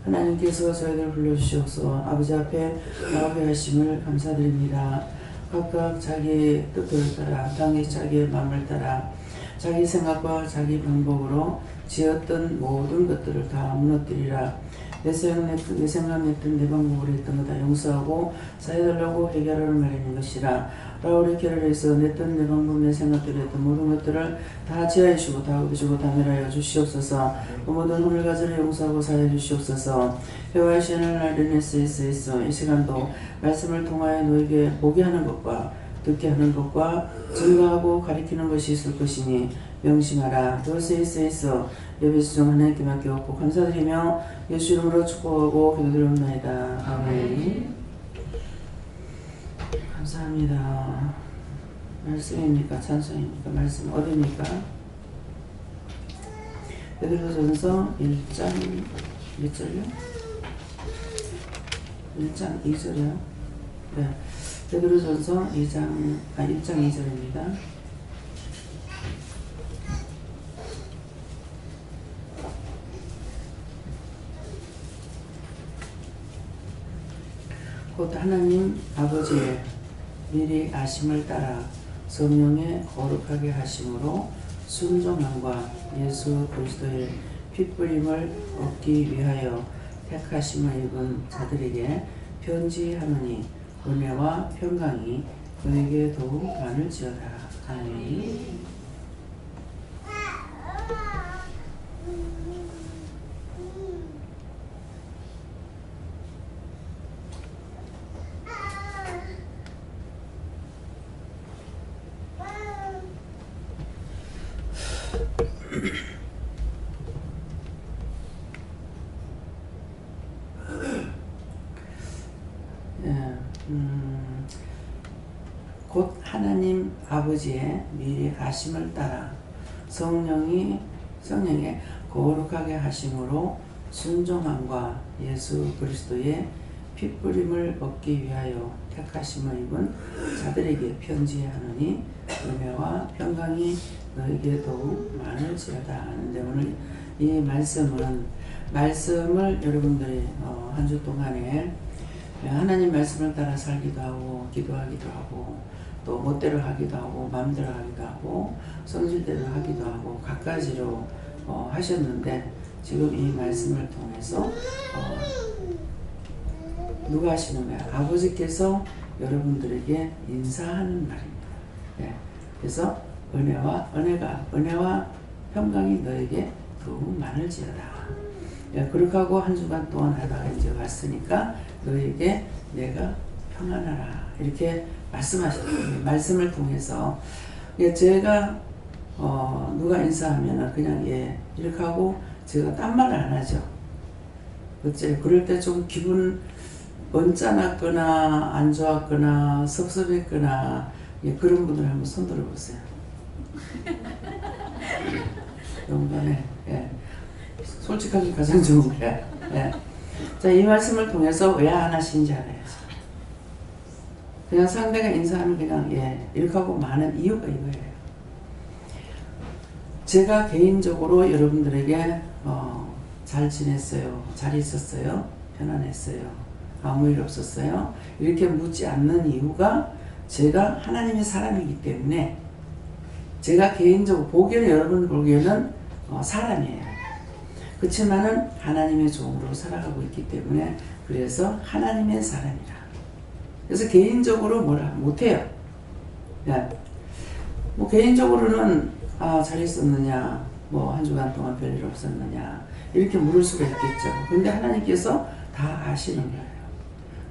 하나님께서 저희를 불러주셔서 아버지 앞에 나오게 하심을 감사드립니다. 각각 자기 뜻을 따라 당기 자기의 마음을 따라 자기 생각과 자기 방법으로 지었던 모든 것들을 다 무너뜨리라. 내 생각 냈던 내 방법으로 했던 거 다 용서하고 사해달라고 회개하라는 말인 것이라. 라울의 결의에서 냈던 내 방법 내 생각대로 했던 모든 것들을 다 지하해 주고 다 얻어주고 다 멸하여 주시옵소서. 그 모든 허물 가지를 용서하고 사해 주시옵소서. 회화의 시간을 날리네스에서 이 시간도 말씀을 통하여 너에게 보게 하는 것과 듣게 하는 것과 증거하고 가리키는 것이 있을 것이니 명심하라. 도세이스에서 예배 수종 하나님께 맡겨놓고 감사드리며 예수 이름으로 축복하고 기도드리옵나이다. 아멘. 감사합니다. 말씀입니까? 찬송입니까? 말씀 어디입니까? 베드로전서 1장 몇 절이요? 1장 2절이요? 네. 베드로전서 1장 2절입니다. 곧 하나님 아버지의 미리 아심을 따라 성령의 거룩하게 하심으로 순종함과 예수 그리스도의 핏부림을 얻기 위하여 택하심을 입은 자들에게 편지하노니 은혜와 평강이 그에게 더욱 많을지어다. 아멘. 곧 하나님 아버지의 미리 아심을 따라 성령의 거룩하게 하심으로 순종함과 예수 그리스도의 핏부림을 얻기 위하여 택하심을 입은 자들에게 편지하노니 은혜와 평강이 너에게 더욱 많을지어다 하는데, 오늘 이 말씀을 여러분들이 한 주 동안에 하나님 말씀을 따라 살기도 하고 기도하기도 하고 또 멋대로 하기도 하고 마음대로 하기도 하고 성질대로 하기도 하고 갖가지로 하셨는데, 지금 이 말씀을 통해서 누가 하시는 거야? 아버지께서 여러분들에게 인사하는 말입니다. 네. 그래서 은혜와 평강이 너에게 더욱 많을지어다. 네. 그렇게 하고 한 주간 동안 하다가 이제 왔으니까 너에게 내가 평안하라 이렇게 말씀하셨어요. 말씀을 통해서 제가 누가 인사하면 그냥 이렇게 하고 제가 딴 말을 안 하죠. 그럴 때 좀 기분 언짢았거나 안 좋았거나 섭섭했거나 그런 분들 한번 손 들어보세요. 영반에 솔직하게 가장 좋은 거야. 자, 이 말씀을 통해서 왜 안 하시는지 알아야죠. 그냥 상대가 인사하면 그냥 이렇게 하고 많은 이유가 이거예요. 제가 개인적으로 여러분들에게 잘 지냈어요? 잘 있었어요? 편안했어요? 아무 일 없었어요? 이렇게 묻지 않는 이유가 제가 하나님의 사람이기 때문에, 제가 개인적으로 여러분 보기에는 사람이에요. 그렇지만은 하나님의 종으로 살아가고 있기 때문에 그래서 하나님의 사람이라. 그래서 개인적으로 뭐라 못해요. 뭐 개인적으로는 잘 있었느냐, 뭐 한 주간 동안 별일 없었느냐 이렇게 물을 수가 있겠죠. 근데 하나님께서 다 아시는 거예요.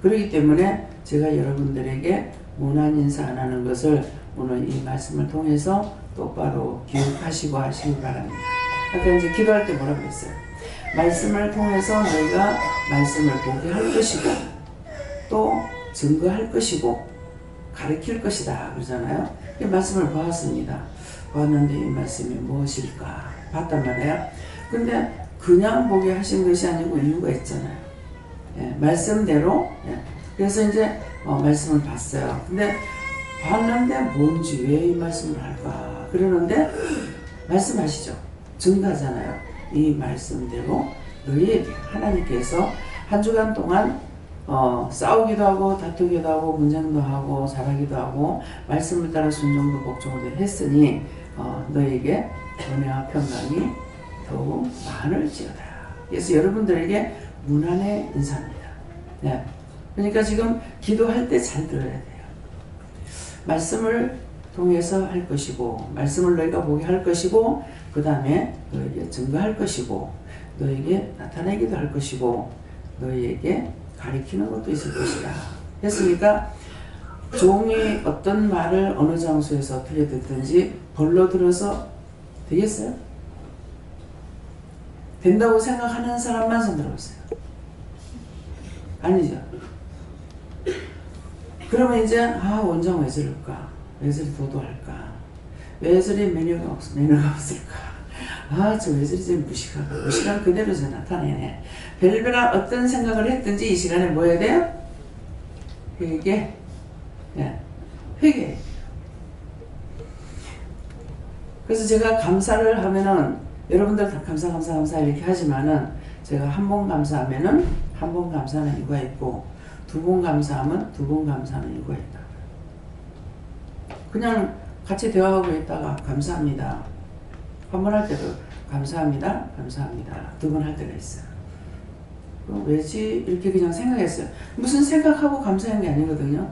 그렇기 때문에 제가 여러분들에게 무난 인사 안 하는 것을 오늘 이 말씀을 통해서 똑바로 기억하시고 하시기 바랍니다. 아까 이제 기도할 때 뭐라고 했어요? 말씀을 통해서 너희가 말씀을 보게 할 것이고 또 증거할 것이고 가르칠 것이다 그러잖아요. 이 말씀을 보았습니다. 보았는데 이 말씀이 무엇일까 봤단 말이에요. 근데 그냥 보게 하신 것이 아니고 이유가 있잖아요. 말씀대로. 그래서 이제 말씀을 봤어요. 근데 봤는데 뭔지 왜 이 말씀을 할까 그러는데 말씀하시죠. 증거하잖아요. 이 말씀대로 너희에게 하나님께서 한 주간 동안 싸우기도 하고 다투기도 하고 분쟁도 하고 잘하기도 하고 말씀을 따라 순종도 복종도 했으니 너희에게 은혜와 평강이 더욱 많을지어다. 그래서 여러분들에게 문안의 인사입니다. 네. 그러니까 지금 기도할 때 잘 들어야 돼요. 말씀을 통해서 할 것이고 말씀을 너희가 보게 할 것이고 그 다음에 너희에게 증거할 것이고 너희에게 나타내기도 할 것이고 너희에게 가리키는 것도 있을 것이다. 했으니까 종이 어떤 말을 어느 장소에서 어떻게 듣든지 벌로 들어서 되겠어요? 된다고 생각하는 사람만 손 들어보세요. 아니죠. 그러면 이제 원장 왜 저럴까? 왜 저리 도도할까? 왜 저리 매너가 없을까? 저 왜 저리 좀 무식한 그대로 저 나타내네. 별별한 어떤 생각을 했든지 이 시간에 뭐 해야 돼요? 회개. 네. 회개. 그래서 제가 감사를 하면은 여러분들 다 감사 이렇게 하지만은 제가 한 번 감사하면은 한 번 감사하는 이유가 있고 두 번 감사하면 두 번 감사하는 이유가 있다. 그냥 같이 대화하고 있다가 감사합니다. 한 번 할 때도 감사합니다. 두 번 할 때가 있어요. 왜지? 이렇게 그냥 생각했어요. 무슨 생각하고 감사한 게 아니거든요.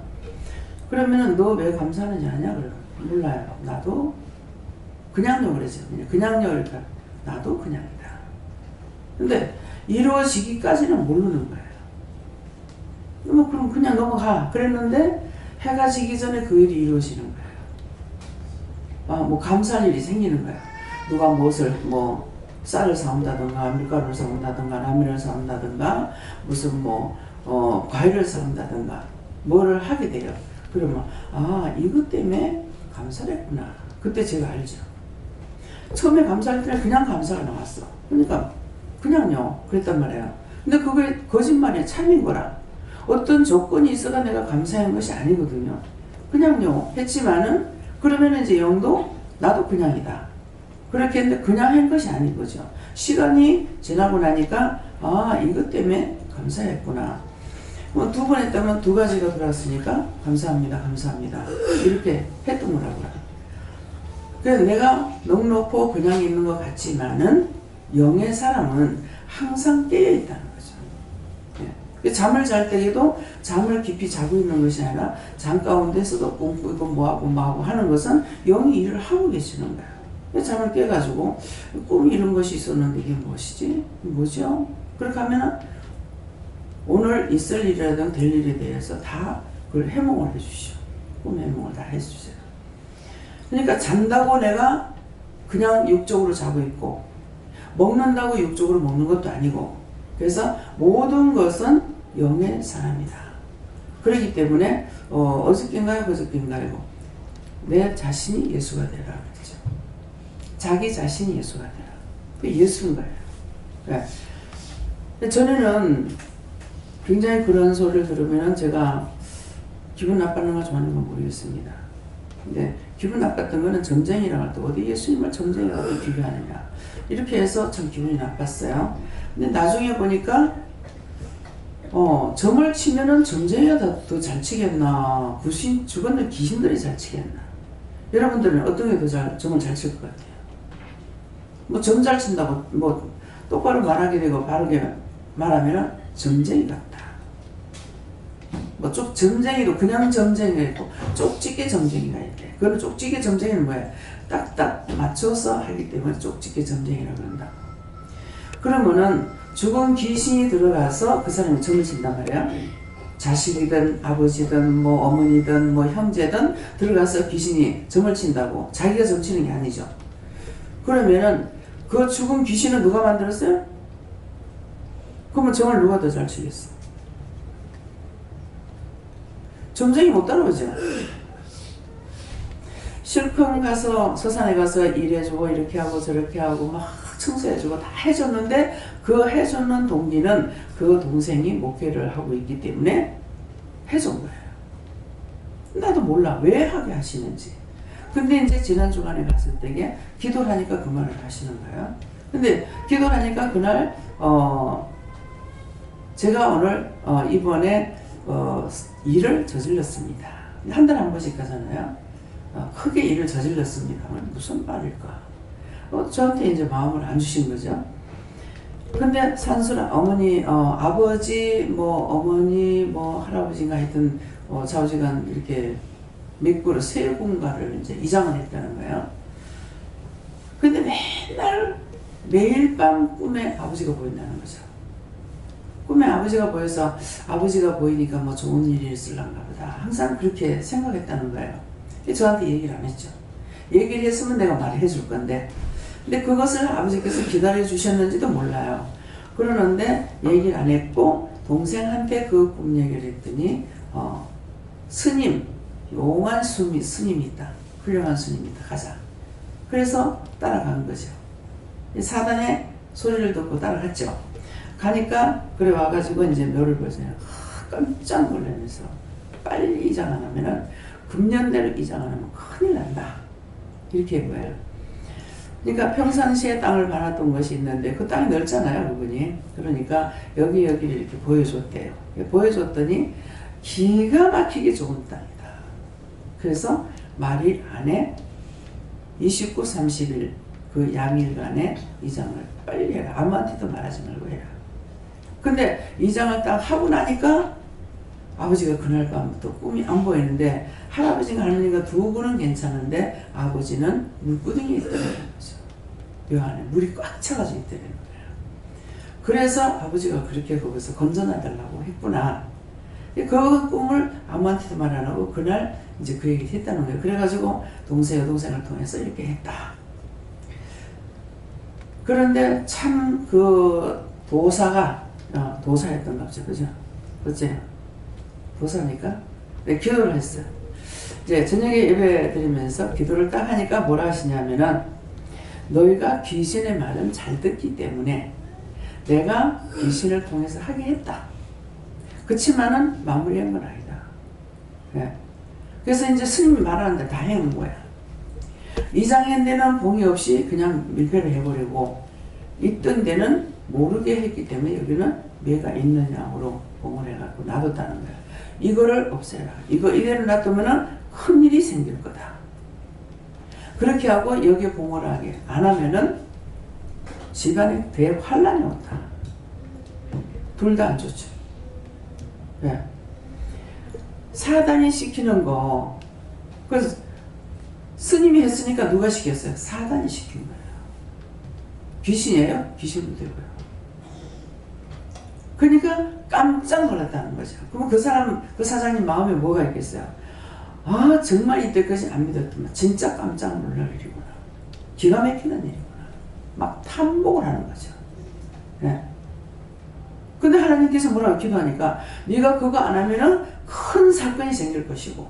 그러면은 너 왜 감사하는지 아냐? 그래요. 몰라요. 나도 그냥요 그러죠. 그냥요 그러니까 나도 그냥이다. 근데 이루어지기까지는 모르는 거예요. 그럼 그냥 넘어가. 그랬는데 해가 지기 전에 그 일이 이루어지는 거예요. 뭐 감사할 일이 생기는 거예요. 누가 쌀을 사온다든가 밀가루를 사온다든가 라면을 사온다든가 무슨 과일을 사온다든가 뭐를 하게 돼요. 그러면 이것 때문에 감사를 했구나. 그때 제가 알죠. 처음에 감사할 때는 그냥 감사가 나왔어. 그러니까 그냥요 그랬단 말이에요. 근데 그게 거짓말이야. 참인 거라. 어떤 조건이 있어가 내가 감사한 것이 아니거든요. 그냥요 했지만은 그러면 이제 영도 나도 그냥이다. 그렇게 했는데 그냥 한 것이 아닌 거죠. 시간이 지나고 나니까 이것 때문에 감사했구나. 두 번 했다면 두 가지가 들어왔으니까 감사합니다. 이렇게 했던 거라고요. 그래서 내가 넉넉고 그냥 있는 것 같지만은 영의 사람은 항상 깨어있다는 거죠. 예. 잠을 잘 때에도 잠을 깊이 자고 있는 것이 아니라 잠 가운데서도 꿈꾸고 뭐하고 하는 것은 영이 일을 하고 계시는 거예요. 잠을 깨가지고 꿈이 이런 것이 있었는데 이게 무엇이지? 뭐죠? 그렇게 하면은 오늘 있을 일이라든 될 일에 대해서 다 그걸 해몽을 해주시오. 꿈 해몽을 다 해주세요. 그러니까 잔다고 내가 그냥 육적으로 자고 있고 먹는다고 육적으로 먹는 것도 아니고 그래서 모든 것은 영의 사람이다. 그렇기 때문에 어저께인가요? 그저께인가요? 내 자신이 예수가 되라 그랬죠. 자기 자신이 예수가 되라. 그게 예수인 거예요. 네. 전에는 굉장히 그런 소리를 들으면 제가 기분 나빠하는 거 좋아하는 건 모르겠습니다. 근데 기분 나빴던 거는 점쟁이라고 할 때 어디 예수님을 점쟁이라고 비교하느냐 이렇게 해서 참 기분이 나빴어요. 근데 나중에 보니까 점을 치면은 점쟁이가 더 잘 치겠나 죽었는 귀신들이 잘 치겠나. 여러분들은 어떤 게 더 점을 잘 칠 것 같아요? 점 잘 친다고 똑바로 말하게 되고 바르게 말하면은 점쟁이 같다. 점쟁이도 그냥 점쟁이가 있고 쪽집게 점쟁이가 있대. 그러면 쪽집게 점쟁이는 뭐예요? 딱딱 맞춰서 하기 때문에 쪽집게 점쟁이라고 그런다. 그러면은 죽은 귀신이 들어가서 그 사람이 점을 친단 말이야. 자식이든 아버지든 어머니든 형제든 들어가서 귀신이 점을 친다고. 자기가 점 치는 게 아니죠. 그러면은 그 죽은 귀신은 누가 만들었어요? 그러면 점을 누가 더 잘 치겠어? 점쟁이 못 따라오죠. 실컷 가서 서산에 가서 일해주고 이렇게 하고 저렇게 하고 막 청소해주고 다 해줬는데 그 해주는 동기는 그 동생이 목회를 하고 있기 때문에 해준 거예요. 나도 몰라 왜 하게 하시는지. 근데 이제 지난 주간에 갔을 때에 기도를 하니까 그 말을 하시는 거예요. 근데 기도를 하니까 그날 제가 오늘 이번에 일을 저질렀습니다. 한 달에 한 번씩 가잖아요. 크게 일을 저질렀습니다. 무슨 말일까? 저한테 이제 마음을 안 주신 거죠. 근데 산수라 어머니, 아버지, 어머니, 할아버지가 하여튼 좌우지간 이렇게 몇 그루 세 군가를 이제 이장을 했다는 거예요. 근데 맨날 매일 밤 꿈에 아버지가 보인다는 거죠. 꿈에 아버지가 보여서 아버지가 보이니까 뭐 좋은 일이 있을란가 보다. 항상 그렇게 생각했다는 거예요. 저한테 얘기를 안 했죠. 얘기를 했으면 내가 말해 줄 건데. 근데 그것을 아버지께서 기다려 주셨는지도 몰라요. 그러는데 얘기를 안 했고 동생한테 그 꿈 얘기를 했더니 스님, 용한 스님이 있다. 훌륭한 스님이 있다. 가자. 그래서 따라간 거죠. 사단의 소리를 듣고 따라갔죠. 가니까 그래 와가지고 이제 묘를 보세요. 깜짝 놀라면서 빨리 이장 안 하면은 금년대로 이장 안 하면 큰일 난다. 이렇게 한 거예요. 그러니까 평상시에 땅을 받았던 것이 있는데 그 땅이 넓잖아요, 그분이. 그러니까 여기를 이렇게 보여줬대요. 보여줬더니 기가 막히게 좋은 땅이다. 그래서 말일 안에 29, 30일 그 양일간에 이장을 빨리 해라. 아무한테도 말하지 말고 해라. 근데 이장을 딱 하고 나니까 아버지가 그날 밤부터 꿈이 안 보이는데 할아버지가 할머니가 두 분은 괜찮은데 아버지는 물구덩이에 있다는 거죠. 요 안에 물이 꽉 차가지고 있다는 거예요. 그래서 아버지가 그렇게 거기서 건져놔달라고 했구나. 그 꿈을 아무한테도 말 안 하고 그날 이제 그 얘기를 했다는 거예요. 그래가지고 여동생을 통해서 이렇게 했다. 그런데 참 그 도사가 도사였던가 보죠. 그죠? 그치? 도사니까? 네, 기도를 했어요. 이제 저녁에 예배 드리면서 기도를 딱 하니까 뭐라 하시냐면은 너희가 귀신의 말은 잘 듣기 때문에 내가 귀신을 통해서 하게 했다. 그치만은 마무리한 건 아니다. 네. 그래서 이제 스님이 말하는데 다 해놓은 거야. 이장한 데는 봉이 없이 그냥 밀폐를 해버리고 있던 데는 모르게 했기 때문에 여기는 매가 있느냐로 봉을 해갖고 놔뒀다는 거야. 이거를 없애라. 이대로 놔두면은 큰일이 생길 거다. 그렇게 하고 여기에 봉을 하게 안 하면은 집안에 대환란이 온다. 둘 다 안 좋죠. 네. 사단이 시키는 거. 그래서 스님이 했으니까 누가 시켰어요? 사단이 시킨 거예요. 귀신이에요? 귀신도 되고요. 그러니까 깜짝 놀랐다는 거죠. 그럼 그 사장님 마음에 뭐가 있겠어요? 아, 정말 이때까지 안 믿었더만 진짜 깜짝 놀랄 일이구나. 기가 막히는 일이구나. 막 탐복을 하는 거죠. 네. 근데 하나님께서 뭐라고 기도하니까 네가 그거 안 하면은 큰 사건이 생길 것이고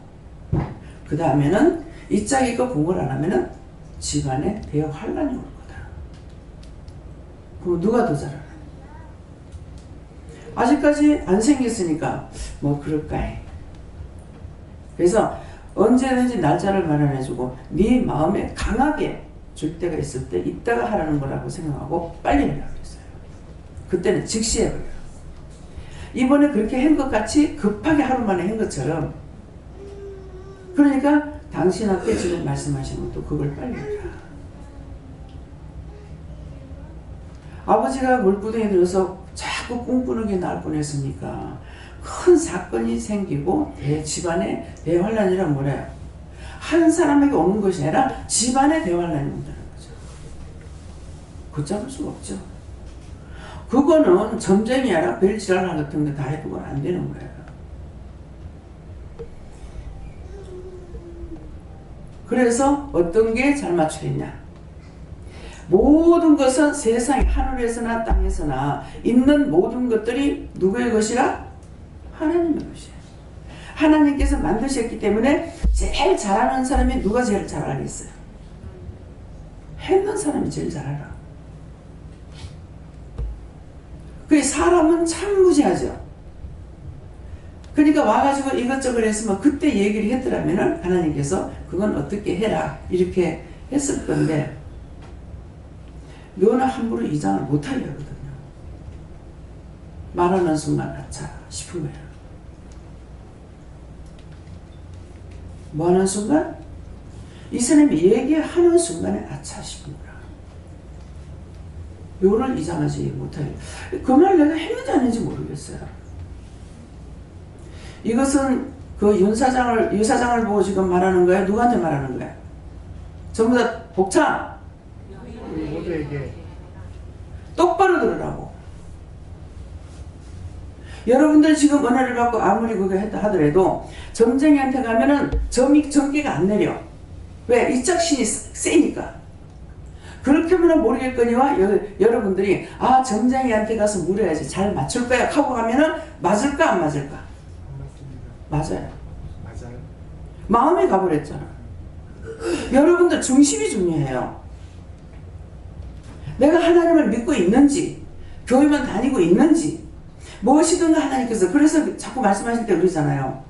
그 다음에는 이 짝이가 봉을 안 하면은 집안에 대환란이 올 거다. 그럼 누가 더 잘하나? 아직까지 안 생겼으니까 뭐 그럴까 해. 그래서 언제든지 날짜를 마련해주고 네 마음에 강하게 줄 때가 있을 때 이따가 하라는 거라고 생각하고 빨리 하라고 했어요. 그때는 즉시 해버려요. 이번에 그렇게 한 것 같이 급하게 하루 만에 한 것처럼. 그러니까 당신한테 지금 말씀하신 것도 그걸 빨리 해라. 아버지가 물구덩이에 들어서 자꾸 꿈꾸는 날 뻔했으니까 큰 사건이 생기고 집안에 대환란이란 뭐래요? 한 사람에게 오는 것이 아니라 집안에 대환란이 온다는 거죠. 걷잡을 수가 없죠. 그거는 점쟁이 아니라 별지랄 같은 거 다 해도 안 되는 거예요. 그래서 어떤 게 잘 맞추겠냐? 모든 것은 세상 하늘에서나 땅에서나 있는 모든 것들이 누구의 것이라? 하나님의 것이에요. 하나님께서 만드셨기 때문에 제일 잘하는 사람이 누가 제일 잘 알겠어요? 했는 사람이 제일 잘 알아. 그 사람은 참 무지하죠. 그러니까 와가지고 이것저것 했으면 그때 얘기를 했더라면 하나님께서 그건 어떻게 해라 이렇게 했을 건데 너는 함부로 이장을 못하게 하거든요. 말하는 순간 아차 싶은 거예요. 뭐하는 순간? 이 사람이 얘기하는 순간에 아차 싶은 거야. 요를 이장하지 못하게. 그 말 내가 했는지 안 했는지 모르겠어요. 이것은 그 윤 사장을 보고 지금 말하는 거야? 누구한테 말하는 거야? 전부 다 복창. 모두에게 똑바로 들으라고. 여러분들 지금 은혜를 받고 아무리 그거 했다 하더라도 점쟁이한테 가면은 점괘가 안 내려. 왜? 이짝신이 세니까. 그렇게 하면 모르겠거니와 여러분들이 아 점쟁이한테 가서 물어야지 잘 맞출 거야 하고 가면은 맞을까 안 맞을까? 안 맞습니다. 맞아요. 맞아요. 마음이 가버렸잖아. 여러분들 중심이 중요해요. 내가 하나님을 믿고 있는지 교회만 다니고 있는지 무엇이든가 하나님께서 그래서 자꾸 말씀하실 때 그러잖아요.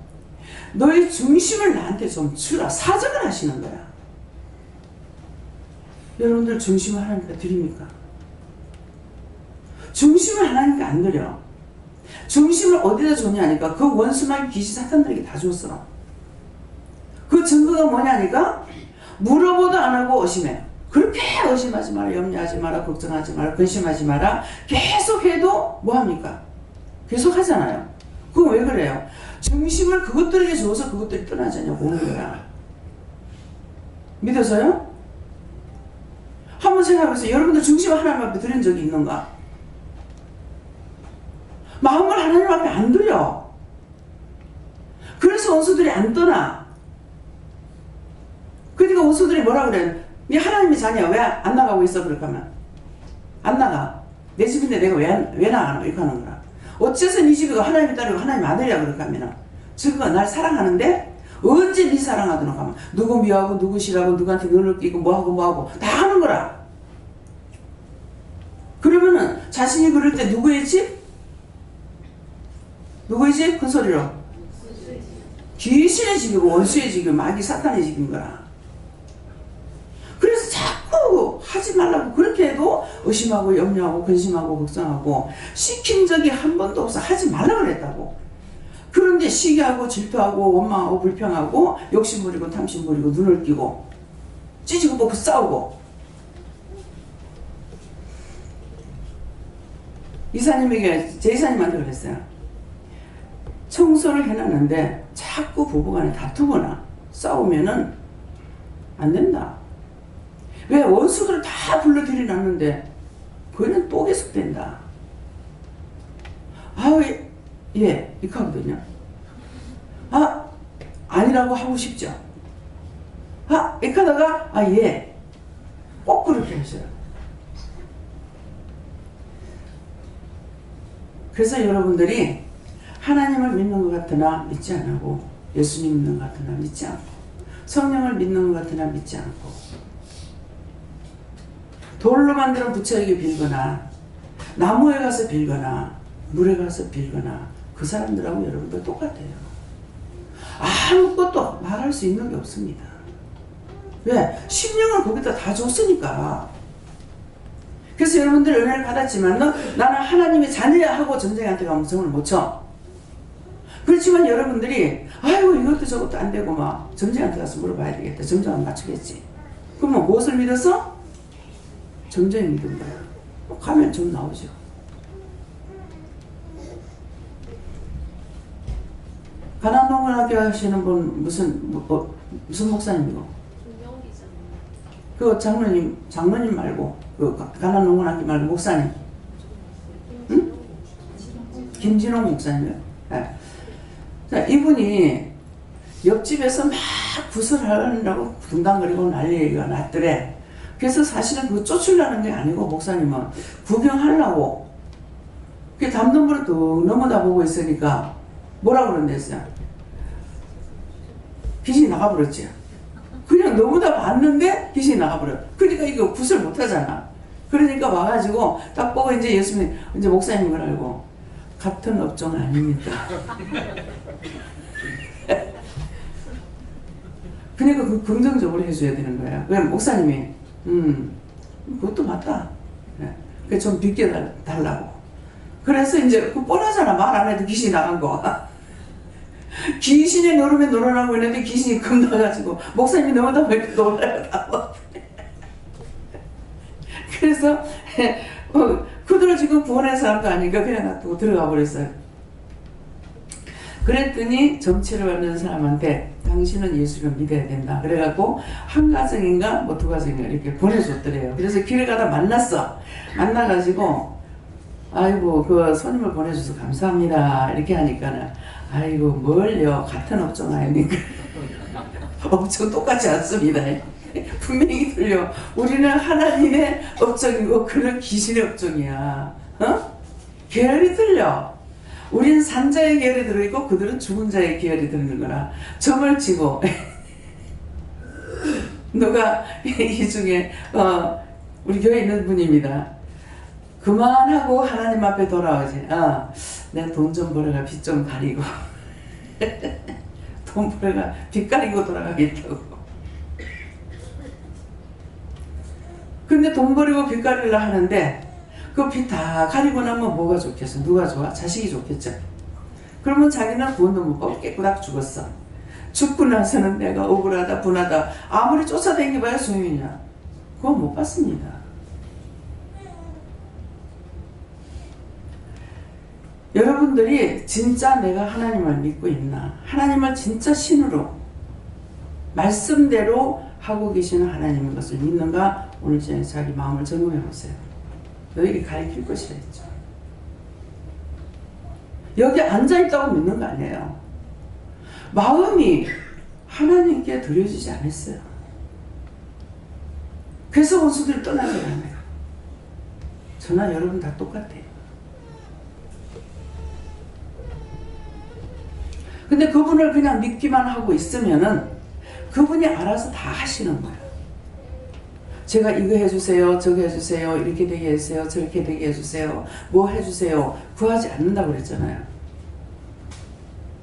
너의 중심을 나한테 좀 주라. 사정을 하시는 거야. 여러분들 중심을 하나님께 드립니까? 중심을 하나님께 안 드려. 중심을 어디다 줬냐니까 그 원수만 귀신 사탄들에게 다 줬어. 그 증거가 뭐냐니까 물어보도 안 하고 의심해. 그렇게 의심하지 마라, 염려하지 마라, 걱정하지 마라, 근심하지 마라. 계속 해도 뭐합니까? 계속 하잖아요. 그럼 왜 그래요? 중심을 그것들에게 줘서 그것들이 떠나지 않냐고 오는 거야. 믿어서요? 한번 생각해보세요. 여러분들 중심을 하나님 앞에 드린 적이 있는가? 마음을 하나님 앞에 안 드려. 그래서 원수들이 안 떠나. 그러니까 원수들이 뭐라 그래? 네 하나님의 자녀야. 왜 안 나가고 있어? 그렇게 하면. 안 나가. 내 집인데 내가 왜 나가나? 이렇게 하는 거라. 어째서 네 집이가 하나님의 딸이고 하나님의 아들이야? 그렇게 하면은. 지금가 날 사랑하는데 언제 네 사랑하도록 하면 누구 미워하고 누구 싫어하고 누구한테 눈을 끼고 뭐하고 다 하는 거라. 그러면은 자신이 그럴 때 누구의 집? 누구의 집? 큰 소리로. 귀신의 집이고 원수의 집이고 마귀 사탄의 집인 거라. 그래서 자꾸 하지 말라고 그렇게 해도 의심하고 염려하고 근심하고 걱정하고 시킨 적이 한 번도 없어. 하지 말라고 그랬다고. 그런데 시기하고 질투하고 원망하고 불평하고 욕심 부리고 탐심 부리고 눈을 끼고 찌지고 볶고 싸우고. 이사님에게 제 이사님한테 그랬어요. 청소를 해놨는데 자꾸 부부간에 다투거나 싸우면은 안 된다. 왜? 원수들을 다 불러들여놨는데 그거는 또 계속된다. 예, 이렇게 하거든요. 아니라고 하고 싶죠. 이렇게 하다가 예. 꼭 그렇게 하셔요. 그래서 여러분들이 하나님을 믿는 것 같으나 믿지 않고 예수님 믿는 것 같으나 믿지 않고 성령을 믿는 것 같으나 믿지 않고 돌로 만드는 부처에게 빌거나 나무에 가서 빌거나 물에 가서 빌거나 그 사람들하고 여러분들 똑같아요. 아무것도 말할 수 있는 게 없습니다. 왜? 심령을 거기다 다 줬으니까. 그래서 여러분들 은혜를 받았지만 나는 하나님의 자녀야 하고 점쟁이한테 가면 점을 못 쳐. 그렇지만 여러분들이 아이고 이것도 저것도 안 되고 막 점쟁이한테 가서 물어봐야 되겠다. 점쟁이는 맞추겠지. 그러면 무엇을 믿어서? 점쟁이 믿은 거야. 가면 점 나오죠. 가난농군학교 하시는 분 무슨 목사님이고? 그 장로님 말고 그 가난농군학교 말고 목사님. 응? 김진홍 목사님이요. 네. 자, 이분이 옆집에서 막 구슬하느라고 분당거리고 난리가 났더래. 그래서 사실은 그거 쫓으려는 게 아니고 목사님은 구경하려고 그 담론부를 뚝 넘어다 보고 있으니까 뭐라 그런댔어요? 귀신이 나가버렸지. 그냥 너무나 봤는데 귀신이 나가버려. 그러니까 이거 구슬 못하잖아. 그러니까 와가지고 딱 보고 이제 예수님, 이제 목사님인 걸 알고 같은 업종 아닙니까? 그러니까 그 긍정적으로 해줘야 되는 거야. 왜 목사님이 그것도 맞다. 좀 비껴달라고. 그래서 이제 그 뻔하잖아. 말 안 해도 귀신이 나간 거. 귀신이 노르면 놀아나고 있는데 귀신이 겁나가지고 목사님이 너무나 왜 이렇게 놀아나고. 그래서 그들을 지금 구원한 사람도 아니니까 그냥 놔두고 들어가 버렸어요. 그랬더니 정체를 받는 사람한테 당신은 예수를 믿어야 된다. 그래갖고 한 가정인가 뭐 두 가정인가 이렇게 보내줬더래요. 그래서 길을 가다 만났어. 만나가지고 아이고 그 손님을 보내줘서 감사합니다. 이렇게 하니까는 아이고 뭘요. 같은 업종 아닙니까? 업종 똑같지 않습니다. 분명히 틀려. 우리는 하나님의 업종이고 그는 귀신의 업종이야. 계열이 틀려. 우리는 산자의 계열이 들어있고 그들은 죽은 자의 계열이 들는 거라. 점을 치고 누가 이 중에 우리 교회에 있는 분입니다. 그만하고 하나님 앞에 돌아오지. 내가 돈 좀 벌어가 빚 좀 가리고 돈 벌어가 빚 가리고 돌아가겠다고. 근데 돈 버리고 빚 가리려 하는데 그 빚 다 가리고 나면 뭐가 좋겠어? 누가 좋아? 자식이 좋겠죠. 그러면 자기는 구원도 못 받고 깨끗하게 죽었어. 죽고 나서는 내가 억울하다 분하다 아무리 쫓아다니봐야 소용이냐? 그건 못 받습니다. 여러분들이 진짜 내가 하나님을 믿고 있나? 하나님을 진짜 신으로 말씀대로 하고 계시는 하나님인 것을 믿는가? 오늘 저녁에 자기 마음을 점검해 보세요. 너에게 가르칠 것이라 했죠. 여기 앉아있다고 믿는 거 아니에요. 마음이 하나님께 드려지지 않았어요. 그래서 원수들이 떠나가는 거예요. 저나 여러분 다 똑같아요. 근데 그분을 그냥 믿기만 하고 있으면은 그분이 알아서 다 하시는 거예요. 제가 이거 해주세요, 저거 해주세요, 이렇게 되게 해주세요, 저렇게 되게 해주세요, 뭐 해주세요. 구하지 않는다고 그랬잖아요.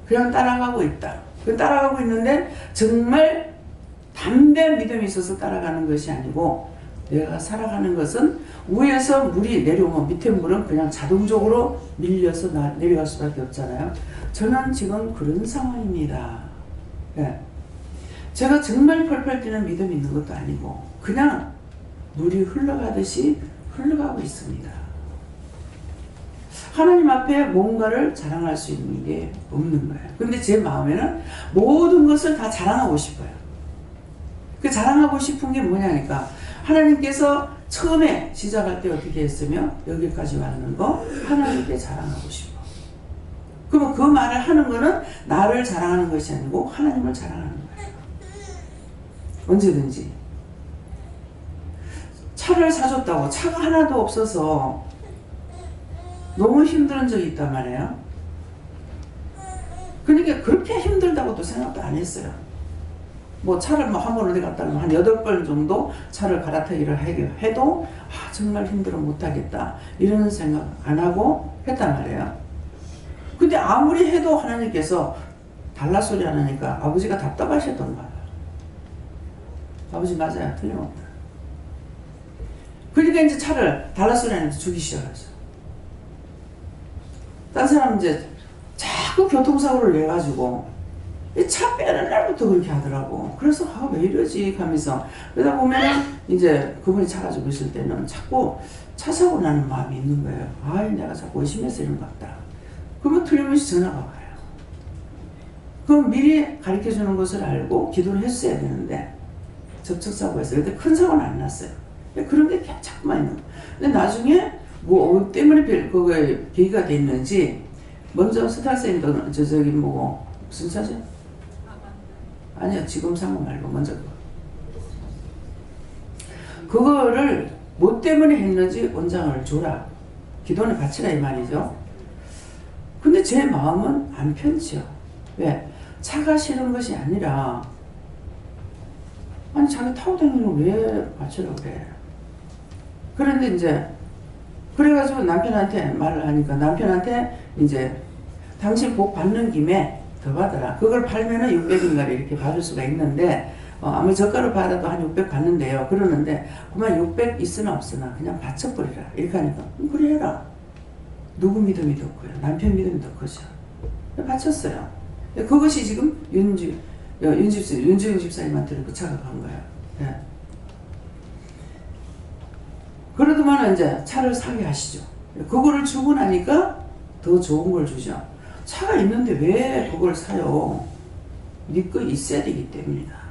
그냥 따라가고 있다. 따라가고 있는데 정말 담대한 믿음이 있어서 따라가는 것이 아니고 내가 살아가는 것은 위에서 물이 내려오면 밑에 물은 그냥 자동적으로 밀려서 내려갈 수밖에 없잖아요. 저는 지금 그런 상황입니다. 네. 제가 정말 펄펄 뛰는 믿음이 있는 것도 아니고 그냥 물이 흘러가듯이 흘러가고 있습니다. 하나님 앞에 뭔가를 자랑할 수 있는 게 없는 거예요. 근데 제 마음에는 모든 것을 다 자랑하고 싶어요. 그 자랑하고 싶은 게 뭐냐니까 하나님께서 처음에 시작할 때 어떻게 했으며 여기까지 왔는 거 하나님께 자랑하고 싶어. 그러면 그 말을 하는 거는 나를 자랑하는 것이 아니고 하나님을 자랑하는 거예요. 언제든지. 차를 사줬다고 차가 하나도 없어서 너무 힘든 적이 있단 말이에요. 그러니까 그렇게 힘들다고도 생각도 안 했어요. 뭐 차를 뭐 한 번 어디 갔다 오면 한 8번 정도 차를 갈아타기를 해도 정말 힘들어 못하겠다 이런 생각 안 하고 했단 말이에요. 근데 아무리 해도 하나님께서 달라 소리 안 하니까 아버지가 답답하셨던 거야. 아버지 맞아요. 틀림없다. 그러니까 이제 차를 달라 소리 안 해서 주기 시작하죠. 딴 사람은 이제 자꾸 교통사고를 내가지고 차 빼는 날부터 그렇게 하더라고. 그래서 왜 이러지 하면서 그러다 보면 이제 그분이 차 가지고 있을 때는 자꾸 차 사고 나는 마음이 있는 거예요. 내가 자꾸 의심해서 이런 것 같다. 그러면 틀림없이 전화가 와요. 그럼 미리 가르쳐주는 것을 알고 기도를 했어야 되는데 접촉사고였어요. 근데 큰 사고는 안 났어요. 그런 게 자꾸만 있는 거예요. 근데 나중에 뭐 때문에 그거에 계기가 됐는지 먼저 스타일쌤도 저기 뭐고 무슨 차죠? 아니요, 지금 산 거 말고 먼저 그거를 뭐 때문에 했는지 원장을 줘라. 기도는 바치라 이 말이죠. 근데 제 마음은 안 편치요. 왜? 차가 싫은 것이 아니라 아니 자기 타고 다니는 거 왜 바치라고 그래. 그런데 이제 그래가지고 남편한테 말을 하니까 남편한테 이제 당신 복 받는 김에 더 받아라. 그걸 팔면은 600인가를 이렇게 받을 수가 있는데 아무리 젓가락 받아도 한 600 받는데요. 그러는데 그만 600 있으나 없으나 그냥 바쳐버리라. 이렇게 하니까 그래 해라. 누구 믿음이 더 커요? 남편 믿음이 더 크죠. 바쳤어요. 그것이 지금 윤주영 집사님한테는 그 차가 간 거예요. 예. 그러더만 이제 차를 사게 하시죠. 그거를 주고 나니까 더 좋은 걸 주죠. 차가 있는데 왜 그걸 사요? 믿고 있어야 되기 때문이다.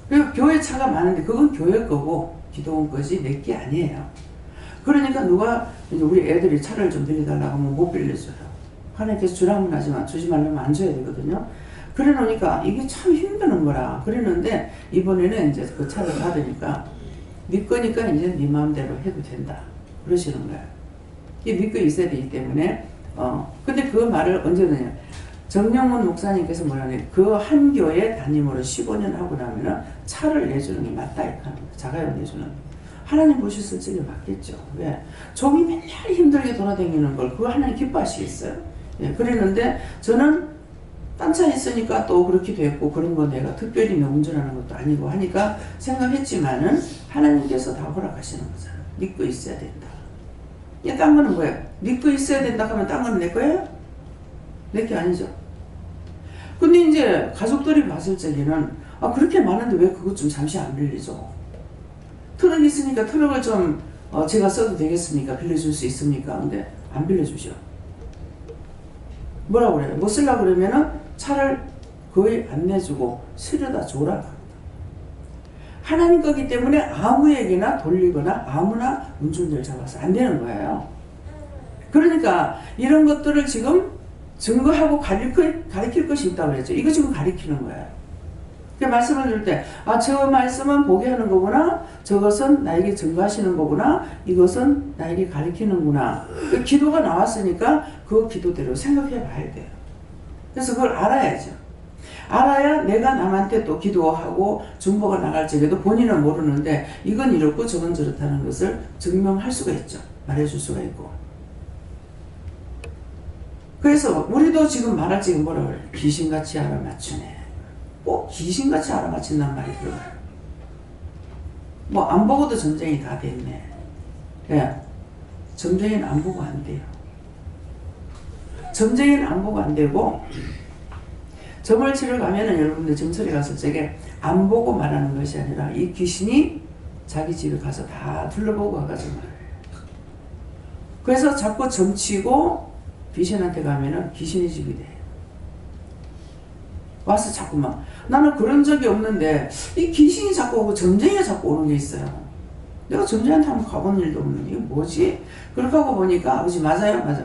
그리고 교회 차가 많은데 그건 교회 거고 기도원 거지 내 게 아니에요. 그러니까 누가 이제 우리 애들이 차를 좀 빌려달라고 하면 못 빌려줘요. 하나님께서 주라면 하지만 주지 말라면 안 줘야 되거든요. 그래 놓으니까 이게 참 힘드는 거라. 그랬는데 이번에는 이제 그 차를 받으니까 네 거니까 이제 네 마음대로 해도 된다. 그러시는 거예요. 이게 믿고 있어야 되기 때문에 근데 그 말을 언제 하느냐. 정영문 목사님께서 뭐라네. 그 한 교회 담임으로 15년 하고 나면은 차를 내주는 게 맞다 이렇게 하는 거예요. 자가용 내주는 게. 하나님 보셨을 적에 맞겠죠. 왜? 종이 맨날 힘들게 돌아다니는 걸 그거 하나님 기뻐하시겠어요? 예, 그랬는데 저는 딴 차 있으니까 또 그렇기도 했고 그런 거 내가 특별히 운전하는 것도 아니고 하니까 생각했지만은 하나님께서 다 허락하시는 거잖아요. 믿고 있어야 된다. 딴 거는 뭐예요? 믿고 있어야 된다 하면 딴 거는 내 거예요? 내 게 아니죠. 근데 이제 가족들이 봤을 적에는 그렇게 많은데 왜 그것 좀 잠시 안 빌리죠? 트럭 있으니까 트럭을 좀 제가 써도 되겠습니까? 빌려줄 수 있습니까? 근데 안 빌려주죠. 뭐라고 그래요? 뭐 쓰려고 그러면은 차를 거의 안 내주고 실어다 줘라. 하나님 거기 때문에 아무에게나 돌리거나 아무나 운전대를 잡아서 안 되는 거예요. 그러니까 이런 것들을 지금 증거하고 가르칠 것이 있다고 그랬죠. 이거 지금 가르치는 거예요. 말씀을 줄 때, 저 말씀은 보게 하는 거구나. 저것은 나에게 증거하시는 거구나. 이것은 나에게 가르치는구나. 그 기도가 나왔으니까 그 기도대로 생각해 봐야 돼요. 그래서 그걸 알아야죠. 알아야 내가 남한테 또 기도하고 중보가 나갈 적에도 본인은 모르는데 이건 이렇고 저건 저렇다는 것을 증명할 수가 있죠. 말해줄 수가 있고. 그래서 우리도 지금 말할 적에 뭐라 그래? 귀신같이 알아맞추네. 꼭 귀신같이 알아맞힌단 말이 들어가요. 뭐 안 보고도 점쟁이 다 됐네. 예. 점쟁이는 안 보고 안 돼요. 점쟁이는 안 보고 안 되고 점을 치러 가면은 여러분들 점처리 갔을 적에 안 보고 말하는 것이 아니라 이 귀신이 자기 집에 가서 다 둘러보고 가가지고 말해요. 그래서 자꾸 점치고 귀신한테 가면은 귀신의 집이 돼. 와서 자꾸만 나는 그런 적이 없는데 이 귀신이 자꾸 오고 점쟁이가 자꾸 오는 게 있어요. 내가 점쟁이한테 한번 가본 일도 없는데 이게 뭐지? 그렇게 하고 보니까 아버지 맞아요? 맞아.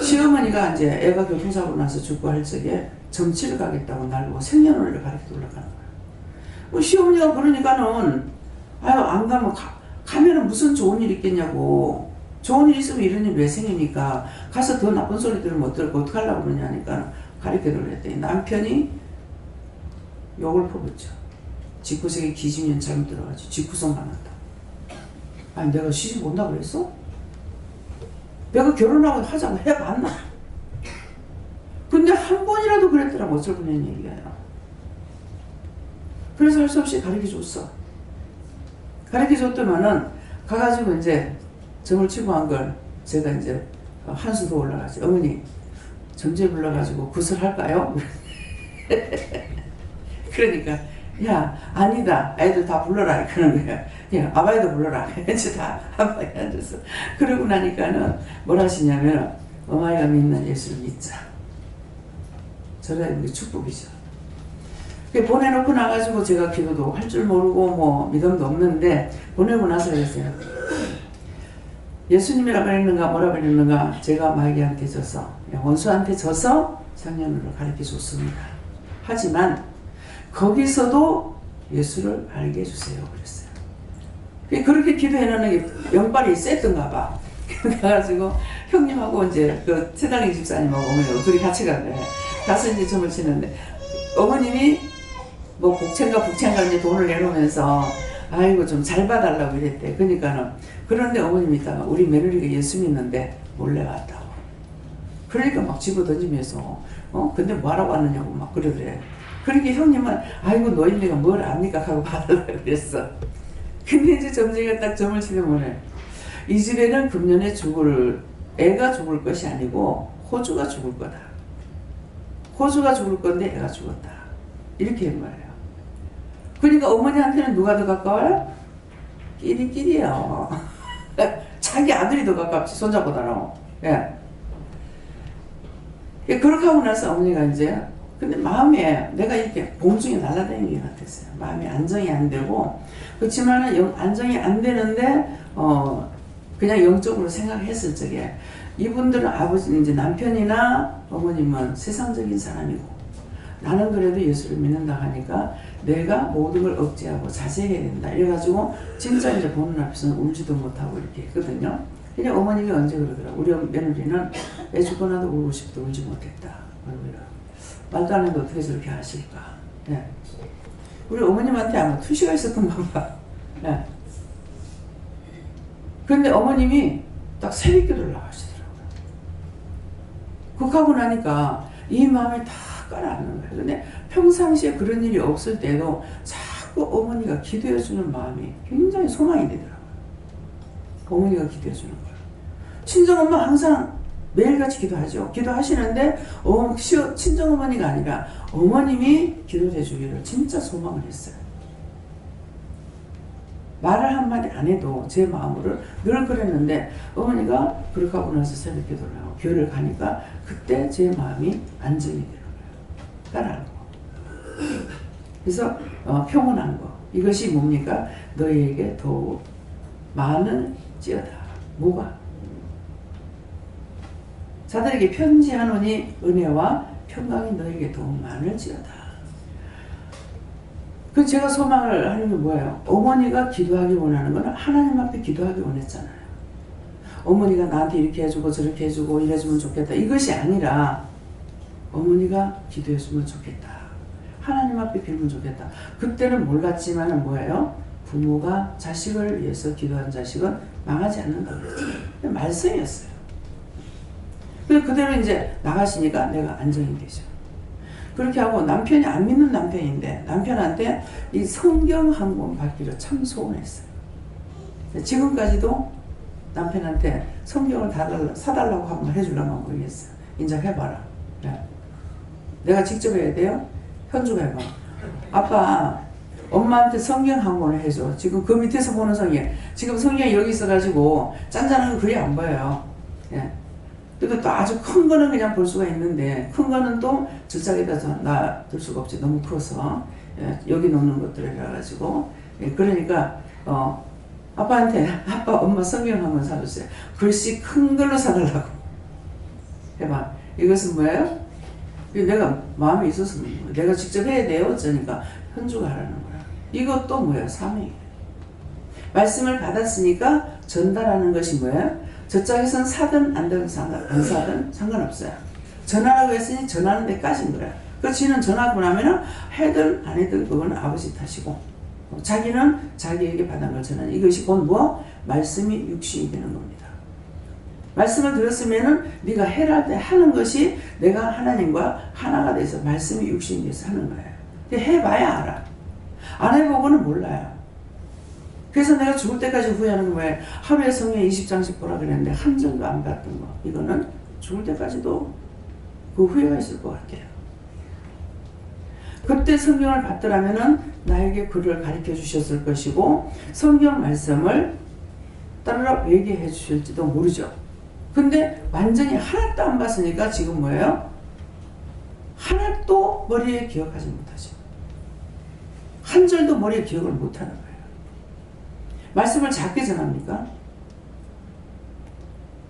시어머니가 이제 애가 교통사고 나서 죽고 할 적에 점치를 가겠다고 날 보고 생년월일을 가르쳐 올라가는 거야. 시어머니가 그러니까는 안 가면 가면은 무슨 좋은 일 있겠냐고. 좋은 일 있으면 이런 일 왜 생깁니까? 가서 더 나쁜 소리 들으면 못 들고 어떡하려고 그러냐니까 가르쳐달라고 했더니 남편이 욕을 퍼붓죠. 집구석에 기집년 잘못 들어가지고 집구석 만났다. 내가 시집 온다 그랬어? 내가 결혼하고 하자고 해봤나? 근데 한 번이라도 그랬더라면 어쩔 뻔한 얘기예요. 그래서 할 수 없이 가르쳐줬어. 가르쳐줬더만은 가가지고 이제 점을 치고 한 걸 제가 이제 한수 더 올라가지. 어머니 점쟁이 불러가지고 구슬할까요? 그러니까 야 아니다 애들 다 불러라 그러는 거야. 야 아바이도 불러라. 이제 다 아바이 앉아서 그러고 나니까는 뭘 하시냐면 어머니가 믿는 예수를 믿자. 저래 우리 축복이죠. 보내놓고 나가지고 제가 기도도 할 줄 모르고 뭐 믿음도 없는데 보내고 나서 그랬어요. 예수님이라 그랬는가 뭐라 그랬는가 제가 마귀한테 져서 원수한테 져서 상년으로 가르쳐 줬습니다. 하지만 거기서도 예수를 알게 해주세요 그랬어요. 그렇게 기도해놓는 게 영빨이 셌던가 봐. 그래가지고 형님하고 이제 그 최달링 집사님하고 어머니하고 둘이 같이 간 거예요. 가서 이제 점을 치는데 어머님이 뭐 복채인가 이제 돈을 내놓으면서 아이고 좀 잘 봐달라고 이랬대. 그러니까는 그런데 어머님이 있다가 우리 며느리가 예수 믿는데 몰래 왔다고. 그러니까 막 집어 던지면서 근데 뭐하러 왔느냐고 막 그러더래. 그렇게 형님은 아이고 노인네가 뭘 압니까 하고 받으려고 그랬어. 근데 이제 점쟁이가 딱 점을 치면 뭐래. 이 집에는 금년에 애가 죽을 것이 아니고 호주가 죽을 거다. 호주가 죽을 건데 애가 죽었다. 이렇게 한 거예요. 그러니까 어머니한테는 누가 더 가까워요? 끼리끼리요. 자기 아들이 더 가깝지 손자보다는. 예. 그렇게 하고 나서 어머니가 이제 근데 마음에 내가 이렇게 공중에 날아다니는 게 같았어요. 마음이 안정이 안 되고 그렇지만은 안정이 안 되는데 그냥 영적으로 생각했을 적에 이분들은 아버지 이제 남편이나 어머님은 세상적인 사람이고 나는 그래도 예수를 믿는다 하니까 내가 모든 걸 억제하고 자제해야 된다. 이래가지고 진짜 이제 보는 앞에서는 울지도 못하고 이렇게 했거든요. 그냥 어머님이 언제 그러더라고. 우리 며느리는 애 죽고 나도 울고 싶어도 울지 못했다. 말도 안 해도 어떻게 저렇게 하실까. 네. 우리 어머님한테 아마 투시가 있었던가 봐. 네. 그런데 어머님이 딱 새벽기도를 나가시더라고요. 그거 하고 나니까 이 마음을 다 깔아앉는 거예요. 근데 평상시에 그런 일이 없을 때도 자꾸 어머니가 기도해주는 마음이 굉장히 소망이 되더라고요. 어머니가 기도해주는 거예요. 친정엄마 항상 매일같이 기도하죠. 기도하시는데 친정어머니가 아니라 어머님이 기도해 주기를 진짜 소망을 했어요. 말을 한마디 안 해도 제 마음으로 늘 그랬는데 어머니가 그렇게 하고 나서 새벽 기도를 하고 교회를 가니까 그때 제 마음이 안정이 되는 거예요. 따라하는 거. 그래서 평온한 거. 이것이 뭡니까? 너희에게 더욱 많은지어다. 뭐가? 자들에게 편지하노니 은혜와 평강이 너에게 더욱 많을지어다. 그 제가 소망을 하는 게 뭐예요? 어머니가 기도하기 원하는 거는 하나님 앞에 기도하기 원했잖아요. 어머니가 나한테 이렇게 해주고 저렇게 해주고 이래주면 좋겠다. 이것이 아니라 어머니가 기도해주면 좋겠다. 하나님 앞에 빌면 좋겠다. 그때는 몰랐지만 뭐예요? 부모가 자식을 위해서 기도한 자식은 망하지 않는다 그랬어요. 말씀이었어요. 그대로 이제 나가시니까 내가 안정이 되죠. 그렇게 하고 남편이 안 믿는 남편인데 남편한테 이 성경 한 권 받기로 참 소원했어요. 지금까지도 남편한테 성경을 사달라고 한번 해주려면 모르겠어요. 이제 해봐라. 내가 직접 해야 돼요? 현주가 해봐. 아빠 엄마한테 성경 한 권을 해줘. 지금 그 밑에서 보는 성경. 지금 성경이 여기 있어가지고 짠짠한 글이 안 보여요. 예. 그리고 또 아주 큰 거는 그냥 볼 수가 있는데 큰 거는 또 저짝에다 놔둘 수가 없지. 너무 커서. 예. 여기 놓는 것들이라 가지고. 예. 그러니까 아빠한테 아빠 엄마 성경 한 권 사줬어요. 글씨 큰 걸로 사달라고. 해봐. 이것은 뭐예요? 내가 마음에 있어서 내가 직접 해야 돼요. 어쩌니까 현주가 하라는 거야. 이것도 뭐예요? 사명이에요. 말씀을 받았으니까 전달하는 것이 뭐예요? 저짝에서는 사든 안 사든 상관없어요. 전하라고 했으니 전하는 데까지인 거야. 그 지는 전하고 나면은 해든 안 해든 그거는 아버지 탓이고 자기는 자기에게 받은 걸 전하는 이것이 곧 뭐? 말씀이 육신이 되는 겁니다. 말씀을 들었으면은 네가 해라 때 하는 것이 내가 하나님과 하나가 돼서 말씀이 육신이 돼서 하는 거예요. 근데 해봐야 알아. 안 해보고는 몰라요. 그래서 내가 죽을 때까지 후회하는 건 뭐예요? 하루에 성경 20장씩 보라 그랬는데 한 장도 안 봤던 거. 이거는 죽을 때까지도 그 후회가 있을 것 같아요. 그때 성경을 봤더라면은 나에게 그를 가르쳐 주셨을 것이고 성경 말씀을 따르라 얘기해 주실지도 모르죠. 근데 완전히 하나도 안 봤으니까 지금 뭐예요? 하나도 머리에 기억하지 못하죠. 한 절도 머리에 기억을 못하는 거예요. 말씀을 작게 전합니까?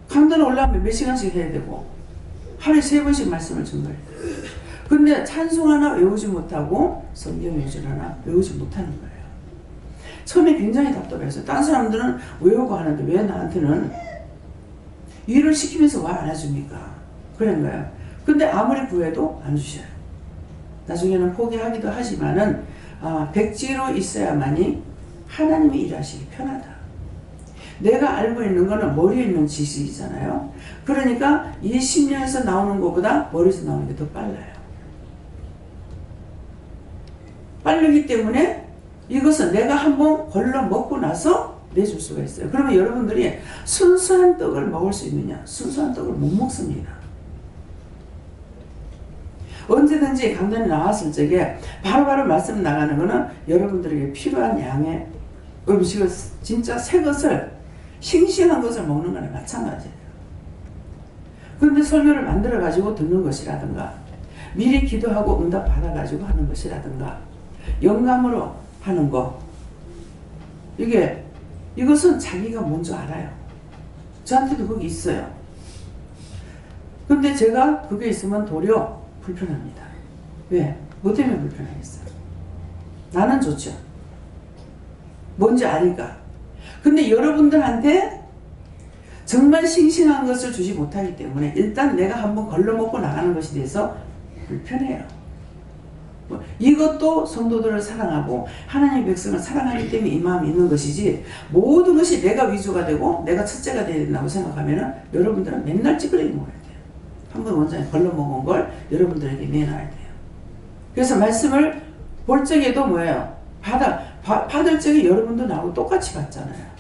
강단에 올라가면 몇 시간씩 해야 되고 하루에 3번씩 말씀을 전가해야 돼요. 근데 찬송 하나 외우지 못하고 성경 예절 하나 외우지 못하는 거예요. 처음에 굉장히 답답했어요. 딴 사람들은 외우고 하는데 왜 나한테는 일을 시키면서 와 안 해줍니까? 그런 거예요. 근데 아무리 구해도 안 주셔요. 나중에는 포기하기도 하지만은 백지로 있어야만이 하나님이 일하시기 편하다. 내가 알고 있는 거는 머리에 있는 지식이잖아요. 그러니까 이 심령에서 나오는 것보다 머리에서 나오는 게 더 빨라요. 빠르기 때문에 이것은 내가 한번 걸러 먹고 나서 내줄 수가 있어요. 그러면 여러분들이 순수한 떡을 먹을 수 있느냐? 순수한 떡을 못 먹습니다. 언제든지 강단에 나왔을 적에 바로바로 말씀 나가는 거는 여러분들에게 필요한 양의 음식을 진짜 새 것을 싱싱한 것을 먹는 거나 마찬가지예요. 그런데 설교를 만들어 가지고 듣는 것이라든가 미리 기도하고 응답 받아 가지고 하는 것이라든가 영감으로 하는 거 이것은 자기가 먼저 알아요. 저한테도 그게 있어요. 근데 제가 그게 있으면 도리어 불편합니다. 왜? 뭐 때문에 불편하겠어요? 나는 좋죠. 뭔지 아니까. 근데 여러분들한테 정말 싱싱한 것을 주지 못하기 때문에 일단 내가 한번 걸러먹고 나가는 것에 대해서 불편해요. 이것도 성도들을 사랑하고 하나님의 백성을 사랑하기 때문에 이 마음이 있는 것이지 모든 것이 내가 위주가 되고 내가 첫째가 되어야 된다고 생각하면 여러분들은 맨날 찌그러기 먹어야 돼요. 한번 원장에 걸러먹은 걸 여러분들에게 내놔야 돼요. 그래서 말씀을 볼 적에도 뭐예요? 받을 적에 여러분도 나하고 똑같이 받잖아요.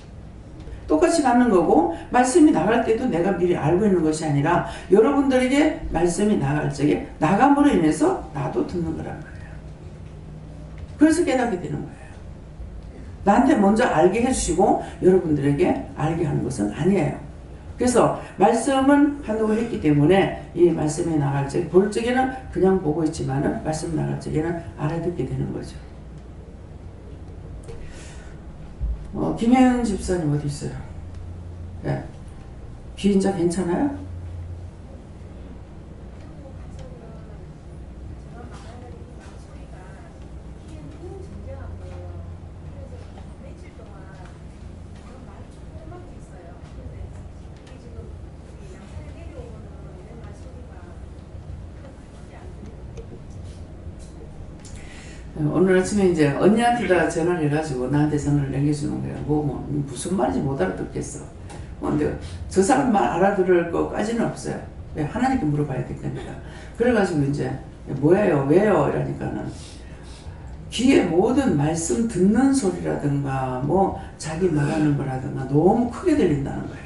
똑같이 받는 거고 말씀이 나갈 때도 내가 미리 알고 있는 것이 아니라 여러분들에게 말씀이 나갈 적에 나감으로 인해서 나도 듣는 거란 말이에요. 그래서 깨닫게 되는 거예요. 나한테 먼저 알게 해주시고 여러분들에게 알게 하는 것은 아니에요. 그래서 말씀은 한다고 했기 때문에 이 말씀이 나갈 적에 볼 적에는 그냥 보고 있지만은 말씀 나갈 적에는 알아듣게 되는 거죠. 김혜은 집사님 어디 있어요? 네. 귀인자 괜찮아요? 오늘 아침에 이제 언니한테다 전화를 해가지고 나한테 전화를 남겨주는 거예요. 무슨 말인지 못 알아듣겠어. 근데 저 사람 말 알아들을 것까지는 없어요. 왜? 하나님께 물어봐야 될 거니까. 그래가지고 이제 뭐예요? 왜요? 이러니까는 귀에 모든 말씀 듣는 소리라든가 뭐 자기 말하는 거라든가 너무 크게 들린다는 거예요.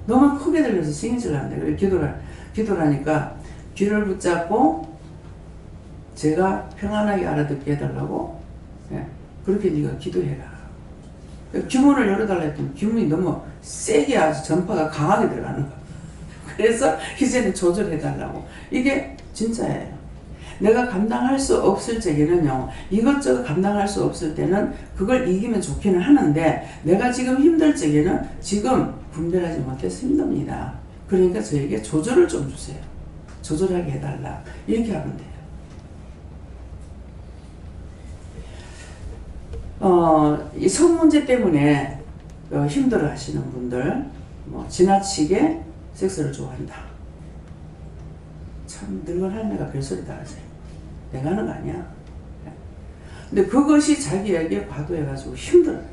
너무 크게 들려서 신경질 난대. 그래 기도를 하니까 귀를 붙잡고 제가 평안하게 알아듣게 해달라고 그렇게 네가 기도해라. 규문을 열어달라 했더니 규문이 너무 세게 아주 전파가 강하게 들어가는 거야. 그래서 이제는 조절해달라고. 이게 진짜예요. 내가 감당할 수 없을 적에는요, 이것저것 감당할 수 없을 때는 그걸 이기면 좋기는 하는데 내가 지금 힘들 적에는 지금 분별하지 못해서 힘듭니다. 그러니까 저에게 조절을 좀 주세요. 조절하게 해달라. 이렇게 하면 돼요. 이 성 문제 때문에 힘들어 하시는 분들, 지나치게 섹스를 좋아한다. 참, 늙은 할매가 별소리 다 하세요. 내가 하는 거 아니야. 근데 그것이 자기에게 과도해가지고 힘들어요.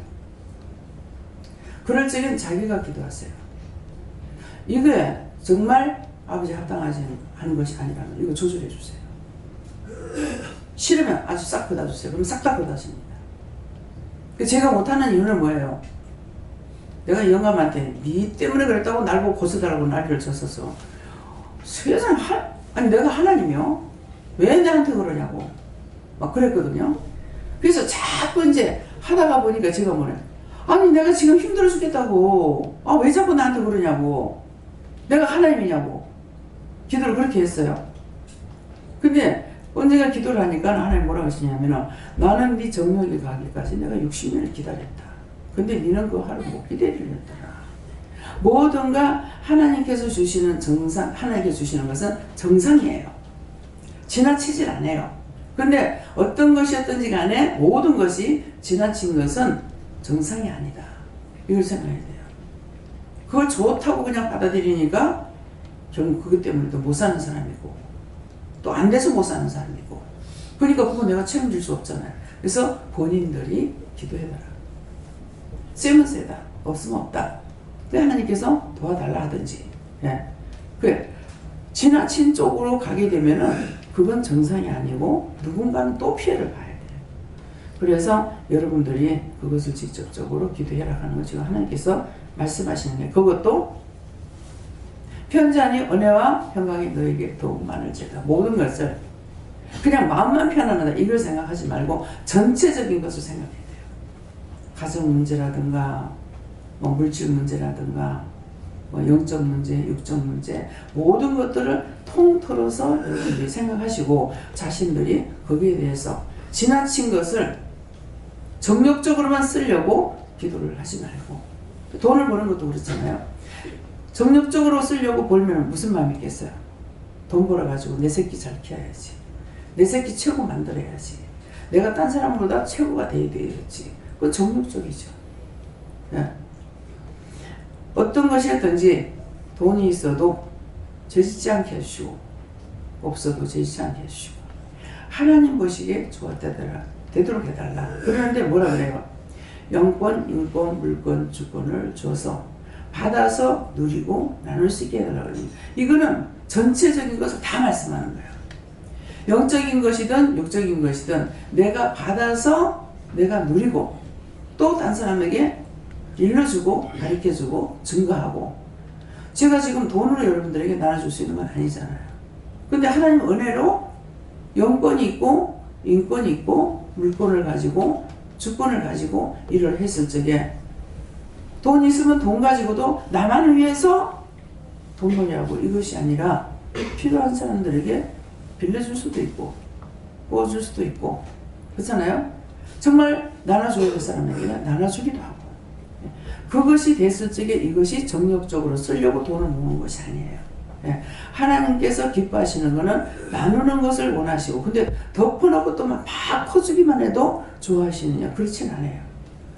그럴 적엔 자기가 기도하세요. 이게 정말 아버지 합당하지 하는 것이 아니라면 이거 조절해 주세요. 싫으면 아주 싹 걷어주세요. 그럼 싹 다 걷어집니다. 제가 못하는 이유는 뭐예요? 내가 영감한테 니 때문에 그랬다고 날 보고 고소달라고 난리를 쳤었어. 세상 아니 내가 하나님이요? 왜 나한테 그러냐고 막 그랬거든요. 그래서 자꾸 이제 하다가 보니까 제가 뭐래, 아니 내가 지금 힘들어 죽겠다고 왜 자꾸 나한테 그러냐고, 내가 하나님이냐고 기도를 그렇게 했어요. 근데 언제가 기도를 하니까 하나님 뭐라고 하시냐면, 나는 네 정욕이 가기까지 내가 60년을 기다렸다. 근데 너는 그 하루 못 기다리렸더라. 뭐든가 하나님께서 주시는 정상, 하나님께서 주시는 것은 정상이에요. 지나치질 않아요. 근데 어떤 것이었든지 간에 모든 것이 지나친 것은 정상이 아니다. 이걸 생각해야 돼요. 그걸 좋다고 그냥 받아들이니까 결국 그것 때문에 또 못 사는 사람이고 또 안 돼서 못 사는 사람이고, 그러니까 그거 내가 책임질 수 없잖아요. 그래서 본인들이 기도해봐라. 쓰면 세다, 없으면 없다. 하나님께서 도와달라 하든지. 그래. 지나친 쪽으로 가게 되면은 그건 정상이 아니고 누군가는 또 피해를 봐야 돼요. 그래서 여러분들이 그것을 직접적으로 기도해라 하는 거 지금 하나님께서 말씀하시는 게, 그것도 편지하니 은혜와 평강이 너에게 더욱 많을지어다. 모든 것을 그냥 마음만 편안하다 이걸 생각하지 말고 전체적인 것을 생각해야 돼요. 가정 문제라든가 뭐 물질 문제라든가 뭐 영적 문제, 육적 문제, 모든 것들을 통틀어서 여러분들이 생각하시고 자신들이 거기에 대해서 지나친 것을 정욕적으로만 쓰려고 기도를 하지 말고, 돈을 버는 것도 그렇잖아요. 정욕적으로 쓰려고 벌면 무슨 마음이 있겠어요? 돈 벌어가지고 내 새끼 잘 키워야지, 내 새끼 최고 만들어야지, 내가 딴 사람보다 최고가 돼야 되겠지. 그건 정욕적이죠. 네. 어떤 것이든지 돈이 있어도 죄짓지 않게 해주시고 없어도 죄짓지 않게 해주시고 하나님 보시기에 되도록 해달라. 그러는데 뭐라 그래요? 영권, 인권, 물권, 주권을 줘서 받아서 누리고 나눌 수 있게 해달라. 이거는 전체적인 것을 다 말씀하는 거예요. 영적인 것이든 육적인 것이든 내가 받아서 내가 누리고 또 딴 사람에게 일러주고 가르쳐주고 증거하고. 제가 지금 돈으로 여러분들에게 나눠줄 수 있는 건 아니잖아요. 근데 하나님 은혜로 영권이 있고 인권이 있고 물권을 가지고 주권을 가지고 일을 했을 적에 돈 있으면 돈 가지고도 나만을 위해서 돈 벌려고 이것이 아니라 필요한 사람들에게 빌려줄 수도 있고 구워줄 수도 있고 그렇잖아요. 정말 나눠줘야 될 사람에게는 나눠주기도 하고. 그것이 됐을 적에 이것이 정력적으로 쓰려고 돈을 모은 것이 아니에요. 하나님께서 기뻐하시는 것은 나누는 것을 원하시고, 근데 덮어놓고 또 막 퍼주기만 해도 좋아하시느냐? 그렇진 않아요.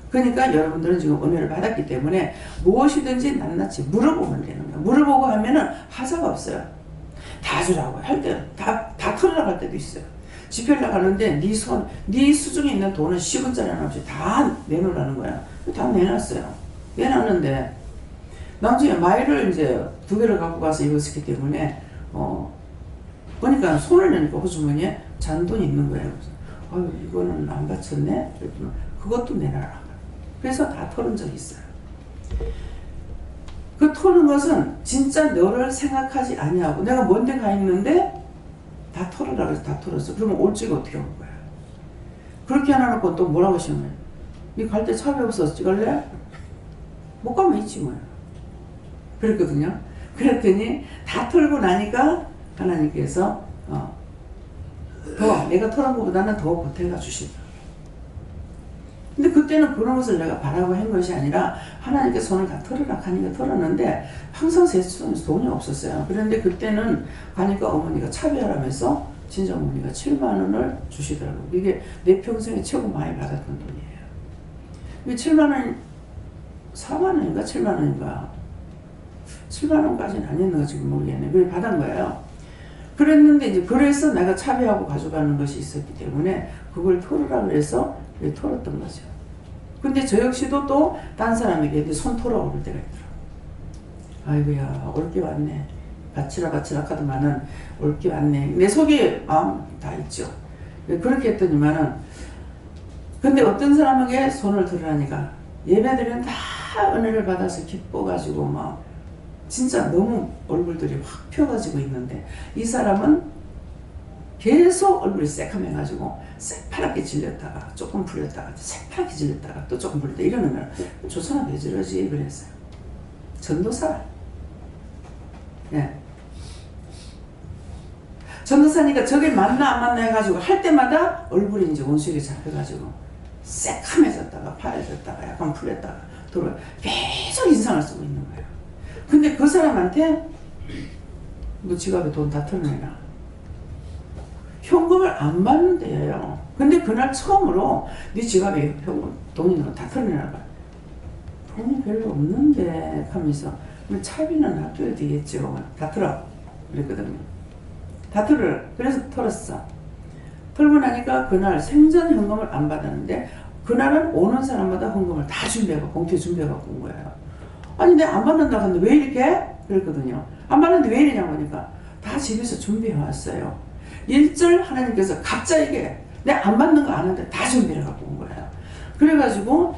그러니까 여러분들은 지금 은혜를 받았기 때문에 무엇이든지 낱낱이 물어보면 되는 거예요. 물어보고 하면은 하자가 없어요. 다 주라고 할 때 다 털으라고 할 때도 있어요. 집회를 나가는데 네 수중에 있는 돈은 10원짜리 하나 없이 다 내놓으라는 거야. 다 내놨어요. 내놨는데 나중에 마일을 이제 2개를 갖고 가서 입었기 때문에 보니까 손을 내니까 호주머니에 잔돈이 있는 거예요. 그래서 이거는 안 바쳤네? 그랬더니 그것도 내놔라. 그래서 다 털은 적이 있어요. 그 터는 것은 진짜 너를 생각하지 아니하고 내가 먼 데 가 있는데 다 털으라 그래서 다 털었어. 그러면 올지가 어떻게 올 거야? 그렇게 해놔놓고 또 뭐라고 하시면 니 갈 때 차비 없어서 찍을래? 못 가면 있지 뭐야. 그랬거든요. 그랬더니 다 털고 나니까 하나님께서 더 내가 털은 것보다는 더 보태가 주시더라고요. 근데 그때는 그런 것을 내가 바라고 한 것이 아니라 하나님께 손을 다 털으라 하니까 털었는데 항상 제 손에 돈이 없었어요. 그런데 그때는 가니까 어머니가 차비하라면서 진짜 어머니가 7만 원을 주시더라고요. 이게 내 평생에 최고 많이 받았던 돈이에요. 이게 7만 원, 4만 원인가 7만 원인가 7만 원까지는 아니었는가 지금 모르겠네. 그걸 받은 거예요. 그랬는데 이제 그래서 내가 차비하고 가져가는 것이 있었기 때문에 그걸 털으라 그래서 털었던 거죠. 근데 저 역시도 또 딴 사람에게 손 털어 오를 때가 있더라고. 아이고야 올 게 왔네. 바치라 하더만은 올 게 왔네. 내 속에 마음 다 있죠. 그렇게 했더니만은 근데 어떤 사람에게 손을 들으라니까 예배드리면 다 은혜를 받아서 기뻐가지고 막 진짜 너무 얼굴들이 확 펴가지고 있는데 이 사람은 계속 얼굴이 새카매가지고 새파랗게 질렸다가 조금 풀렸다가 새파랗게 질렸다가 또 조금 풀렸다 이러는 거야. 저 사람 왜 저러지? 그랬어요. 전도사. 예. 전도사니까 저게 맞나 안 맞나 해가지고 할 때마다 얼굴이 이제 원수에게 잡혀가지고 새카매졌다가 파래졌다가 약간 풀렸다가 돌아 계속 인상을 쓰고 있는 거예요. 근데 그 사람한테 너 지갑에 돈 다 털어내라. 현금을 안 받는 데예요. 근데 그날 처음으로 네 지갑에 현금 돈 있는 거 다 털어내라. 돈이 별로 없는데 하면서 차비는 놔둬야 되겠죠. 다 털어. 그랬거든요. 다 털어. 그래서 털었어. 털고 나니까 그날 생전 현금을 안 받았는데 그날은 오는 사람마다 현금을 다 준비해갖고 봉투에 준비해갖고 온 거예요. 아니 내가 안 받는다 근데 왜 이렇게? 그랬거든요. 안 받는데 왜 이러냐고 하니까 다 집에서 준비해 왔어요. 일절 하나님께서 각자에게 내가 안 받는 거 아는데 다 준비해 갖고 온 거예요. 그래가지고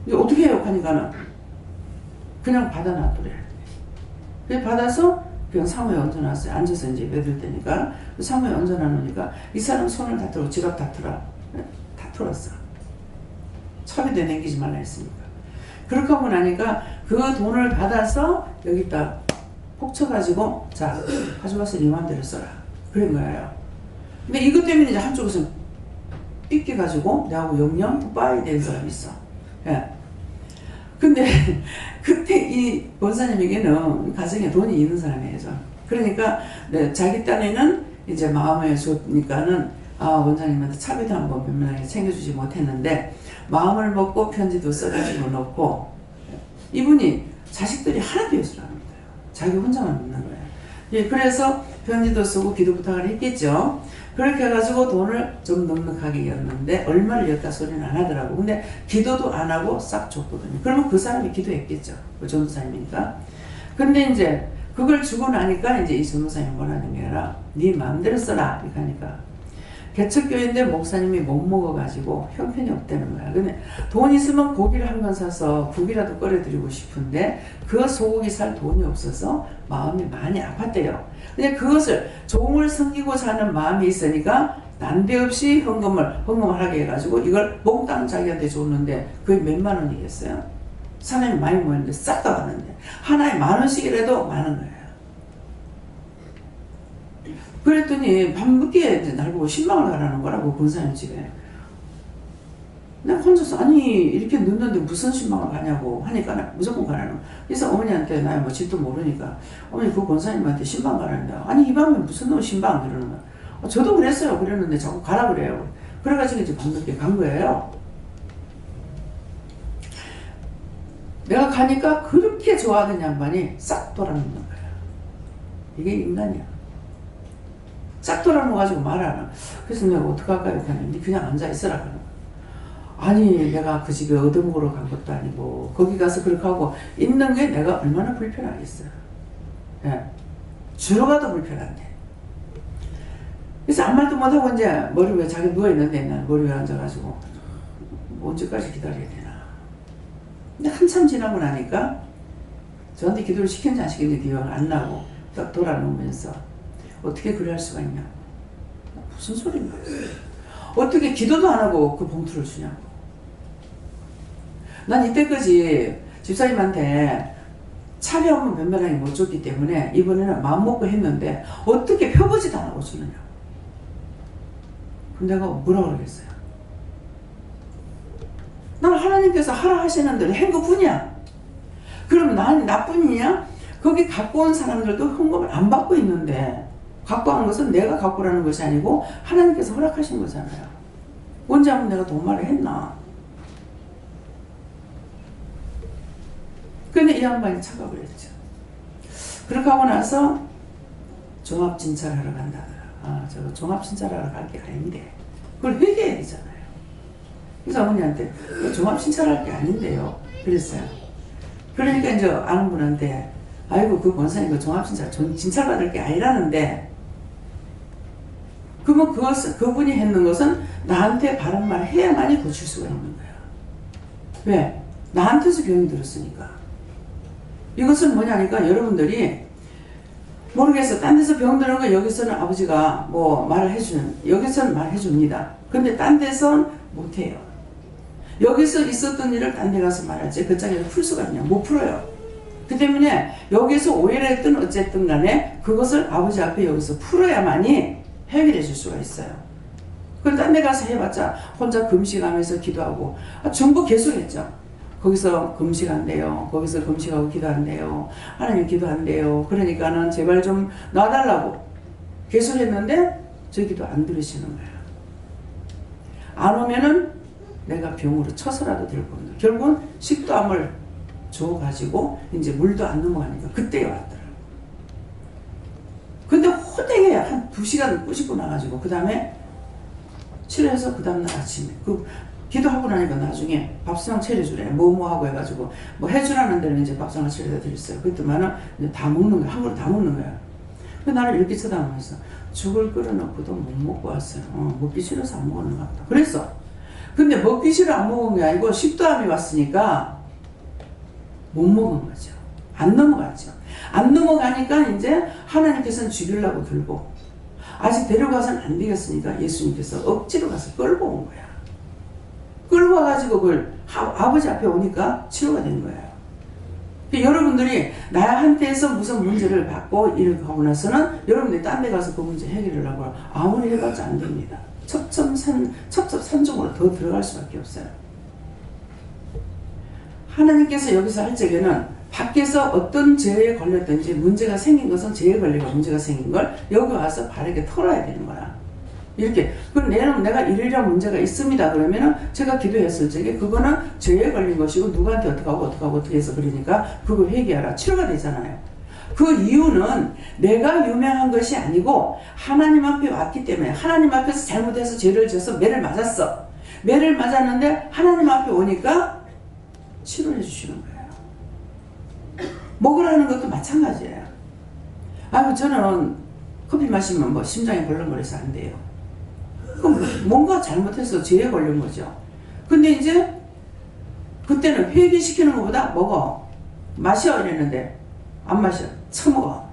이제 어떻게 해요? 하니까는 그냥 받아놔두래. 그래서 받아서 그냥 사무에 얹어놨어요. 앉아서 이제 매들 때니까 사무에 얹어놔놓으니까 이 사람 손을 다 털고 지갑 다 털어. 다 털었어. 차비대 남기지 말라 했으니까. 그렇게 하고 나니까 그 돈을 받아서 여기다 폭 쳐가지고 자 가져가서 네 맘대로 써라. 그런 거예요. 근데 이것 때문에 이제 한쪽에서 삐끼가지고 내하고 영영 빠이 된 사람이 있어. 예. 근데 그때 이 권사님에게는 가정에 돈이 있는 사람이에요. 그러니까 네, 자기 딴에는 이제 마음에 줬으니까는 원장님한테 차비도 한번 변명하게 챙겨주지 못했는데 마음을 먹고 편지도 써가지고 넣고 이분이 자식들이 하나도 요술 안 믿어요. 자기 혼자만 믿는 거예요. 예, 그래서 편지도 쓰고 기도 부탁을 했겠죠. 그렇게 해가지고 돈을 좀 넉넉하게 였는데 얼마를 였다 소리는 안 하더라고. 근데 기도도 안 하고 싹 줬거든요. 그러면 그 사람이 기도했겠죠. 그 전도사님이니까. 근데 이제 그걸 주고 나니까 이제 이 전도사님이 뭐라는 게 아니라 네 마음대로 써라 이렇게 하니까 개척교회인데 목사님이 못 먹어가지고 형편이 없다는 거야. 근데 돈 있으면 고기를 한 건 사서 국이라도 끓여드리고 싶은데 그 소고기 살 돈이 없어서 마음이 많이 아팠대요. 근데 그것을 종을 섬기고자 하는 마음이 있으니까 난데없이 헌금을 하게 해가지고 이걸 몽땅 자기한테 줬는데 그게 몇만 원이겠어요? 사람이 많이 모였는데 싹 다 왔는데 하나에 10,000원씩이라도 많은 거예요. 그랬더니 밤늦게 이제 날 보고 10만원 가라는 거라고 권사님 집에. 내가 혼자서 아니 이렇게 늦는데 무슨 10만원 가냐고 하니까 무조건 가라는 거야. 그래서 어머니한테 나 뭐 집도 모르니까 어머니 그 권사님한테 10만 가라는데 아니 이 밤에 무슨 놈 10만 그러는 거야. 저도 그랬어요. 그랬는데 자꾸 가라 그래요. 그래가지고 이제 밤늦게 간 거예요. 내가 가니까 그렇게 좋아하는 양반이 싹 돌아놓는 거예요. 이게 인간이야. 싹 돌아놓아가지고 말하는. 그래서 내가 어떡할까요? 그랬더니 그냥 앉아있으라 그러는 거야. 아니 내가 그 집에 얻어먹으러 간 것도 아니고 거기 가서 그렇게 하고 있는 게 내가 얼마나 불편하겠어요. 예. 주로 가도 불편한데. 그래서 아무 말도 못하고 이제 머리 위에 자기 누워있는데 난 머리 위에 앉아가지고 언제까지 기다려야 되나. 근데 한참 지나고 나니까 저한테 기도를 시켰는지 안 시켰는지 기억이 안 나고 딱 돌아놓으면서 어떻게 그래 할 수가 있냐. 무슨 소리인가. 어떻게 기도도 안 하고 그 봉투를 주냐고. 난 이때까지 집사님한테 차비 한번 변변하게 못 줬기 때문에 이번에는 마음먹고 했는데 어떻게 펴보지도 안 하고 주느냐고. 그럼 내가 뭐라 그러겠어요. 난 하나님께서 하라 하시는 대로 한 것뿐이야. 그럼 난 나뿐이냐? 거기 갖고 온 사람들도 헌금을 안 받고 있는데 갖고 온 것은 내가 갖고 라는 것이 아니고 하나님께서 허락하신 거잖아요. 언제 한번 내가 돈말을 했나? 근데 이 양반이 착각을 했죠. 그렇게 하고 나서 종합진찰하러 간다더라. 저거 종합진찰하러 갈 게 아닌데 그걸 회개해야 되잖아요. 그래서 어머니한테 종합진찰할 게 아닌데요. 그랬어요. 그러니까 이제 아는 분한테 아이고 그 권사님 그 종합진찰 진찰받을 게 아니라는데 그러면 그분이 했는 것은 나한테 바른 말 해야만이 고칠 수가 있는 거야. 왜? 나한테서 병이 들었으니까. 이것은 뭐냐니까 여러분들이 모르겠어. 딴 데서 병 드는 거 여기서는 아버지가 뭐 말을 해주는 여기서는 말해줍니다. 근데 딴 데서는 못해요. 여기서 있었던 일을 딴 데 가서 말하지 그 짝에서 풀 수가 있냐? 못 풀어요. 그 때문에 여기서 오해를 했든 어쨌든 간에 그것을 아버지 앞에 여기서 풀어야만이 해결해 줄 수가 있어요. 그럼 딴 데 가서 해봤자 혼자 금식하면서 기도하고 전부 계속했죠. 거기서 금식한대요. 거기서 금식하고 기도한대요. 하나님 기도한대요. 그러니까는 제발 좀 놔달라고 계속했는데 저 기도 안 들으시는 거예요. 안 오면은 내가 병으로 쳐서라도 될 겁니다. 결국은 식도암을 줘가지고 이제 물도 안 넘어가니까 그때 왔더라고요. 근데 호되게 한 2시간 꾸짖고 나가지고 그 다음에 치료해서 그 다음날 아침에 기도하고 나니까 나중에 밥상 차려주래. 뭐 하고 해가지고 뭐 해주라는 데는 이제 밥상을 차려다 드렸어요. 그랬더니만은 다 먹는 거야. 한 그릇 다 먹는 거야. 나를 이렇게 쳐다보면서 죽을 끓여놓고도 못 먹고 왔어요. 먹기 싫어서 안 먹는 것 같다. 그랬어. 근데 먹기 싫어 안 먹은 게 아니고 식도암이 왔으니까 못 먹은 거죠. 안 넘어갔죠. 안 넘어가니까 이제 하나님께서는 죽이려고 들고 아직 데려가서는 안 되겠으니까 예수님께서 억지로 가서 끌고 온 거야. 끌고 와가지고 그걸 아버지 앞에 오니까 치료가 된 거예요. 여러분들이 나한테서 무슨 문제를 받고 이렇게 하고 나서는 여러분들이 딴 데 가서 그 문제 해결을 하고 아무리 해봤자 안 됩니다. 첩첩산중으로 더 들어갈 수밖에 없어요. 하나님께서 여기서 할 적에는 밖에서 어떤 죄에 걸렸든지 문제가 생긴 것은 죄에 걸리고 문제가 생긴 걸 여기 와서 바르게 털어야 되는 거야. 이렇게. 그럼 내가 이러이러한 문제가 있습니다. 그러면은 제가 기도했을 적에 그거는 죄에 걸린 것이고 누구한테 어떻게 해서 그러니까 그거 회개하라. 치료가 되잖아요. 그 이유는 내가 유명한 것이 아니고 하나님 앞에 왔기 때문에 하나님 앞에서 잘못해서 죄를 져서 매를 맞았어. 매를 맞았는데 하나님 앞에 오니까 치료해 주시는 거예요. 먹으라는 것도 마찬가지예요. 아이고 저는 커피 마시면 뭐 심장이 벌렁거려서 안 돼요. 그럼 뭔가 잘못해서 죄에 걸린 거죠. 근데 이제 그때는 회개시키는 것보다 먹어. 마셔 이랬는데 안 마셔. 처먹어.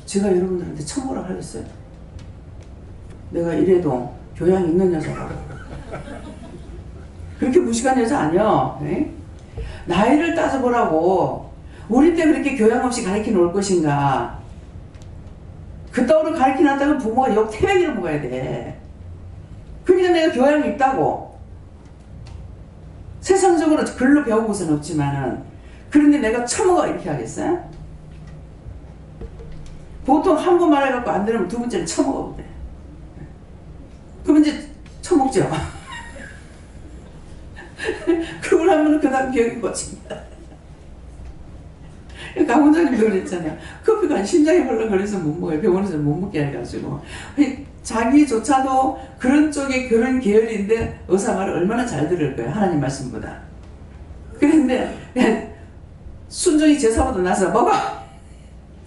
제가 여러분들한테 처먹으라고 하겠어요? 내가 이래도 교양 있는 여자라고. 그렇게 무식한 여자 아니야. 네? 나이를 따져보라고. 우리 때 그렇게 교양 없이 가르쳐 놓을 것인가. 그따위로 가르쳐 놨다가 부모가 욕 태백이를 먹어야 돼. 그러니까 내가 교양이 있다고. 세상적으로 글로 배워보고는 없지만은 그런데 내가 처먹어 이렇게 하겠어요? 보통 한 번 말해갖고 안 들으면 두 번째는 처먹어 돼. 그럼 이제 처먹죠. 그걸 하면 그 다음 기억이 꽂힙니다. 강원장님도 그랬잖아요. 커피가 심장이 벌렁거려서 못 먹어요. 병원에서 못 먹게 해가지고. 자기조차도 그런 쪽에 그런 계열인데 의사 말을 얼마나 잘 들을 거예요. 하나님 말씀보다. 그런데 순종이 제사보다 나서 먹어!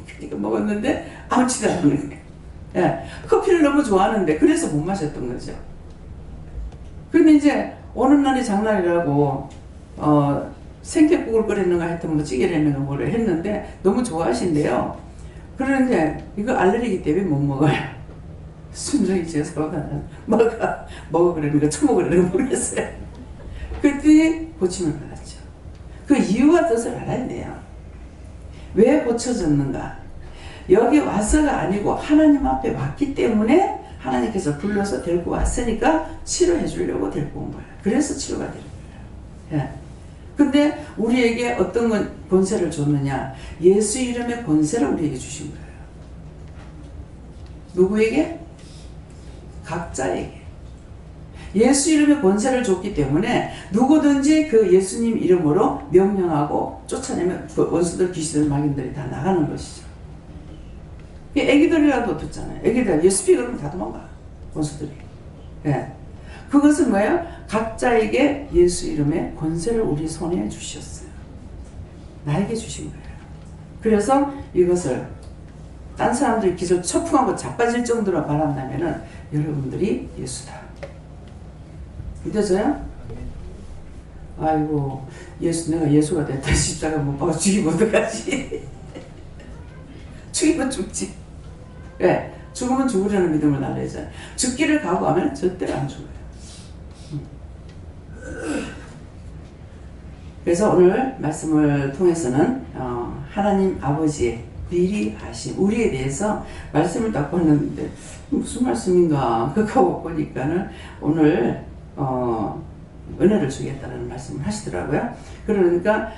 그러니까 먹었는데 아무치도 않는 거예요. 예, 커피를 너무 좋아하는데 그래서 못 마셨던 거죠. 근데 이제 어느 날이 장날이라고 생태국을 끓였는가 하여튼 뭐 찌개를 했는가 뭐를 했는데 너무 좋아하신대요. 그런데 이거 알레르기 때문에 못 먹어요. 순종이 제사보다 먹어 그러니까 처먹으려고 모르겠어요. 그때 고침을 받았죠. 그 이유와 뜻을 알아야 돼요. 왜 고쳐졌는가? 여기 와서가 아니고 하나님 앞에 왔기 때문에 하나님께서 불러서 데리고 왔으니까 치료해 주려고 데리고 온 거예요. 그래서 치료가 되는 거예요. 예. 근데 우리에게 어떤 권세를 줬느냐? 예수 이름의 권세를 우리에게 주신 거예요. 누구에게? 각자에게. 예수 이름의 권세를 줬기 때문에 누구든지 그 예수님 이름으로 명령하고 쫓아내면 그 원수들, 귀신들, 마귀들이 다 나가는 것이죠. 애기들이라도 듣잖아요. 애기들 예수피 그러면 다 도망가. 원수들이. 예. 그것은 뭐예요? 각자에게 예수 이름의 권세를 우리 손에 주셨어요. 나에게 주신 거예요. 그래서 이것을 딴 사람들이 기술 처풍하고 자빠질 정도로 말한다면은 여러분들이 예수다. 믿어져요? 아이고 내가 예수가 됐다. 십자가 못 박아 죽이면 어떡하지? 죽이면 죽지. 왜? 죽으면 죽으려는 믿음을 나눠야죠. 죽기를 각오하면 절대로 안 죽어요. 그래서 오늘 말씀을 통해서는 하나님 아버지의 미리 하신 우리에 대해서 말씀을 딱 봤는데 무슨 말씀인가 그거 보니까는 오늘 은혜를 주겠다는 말씀을 하시더라고요. 그러니까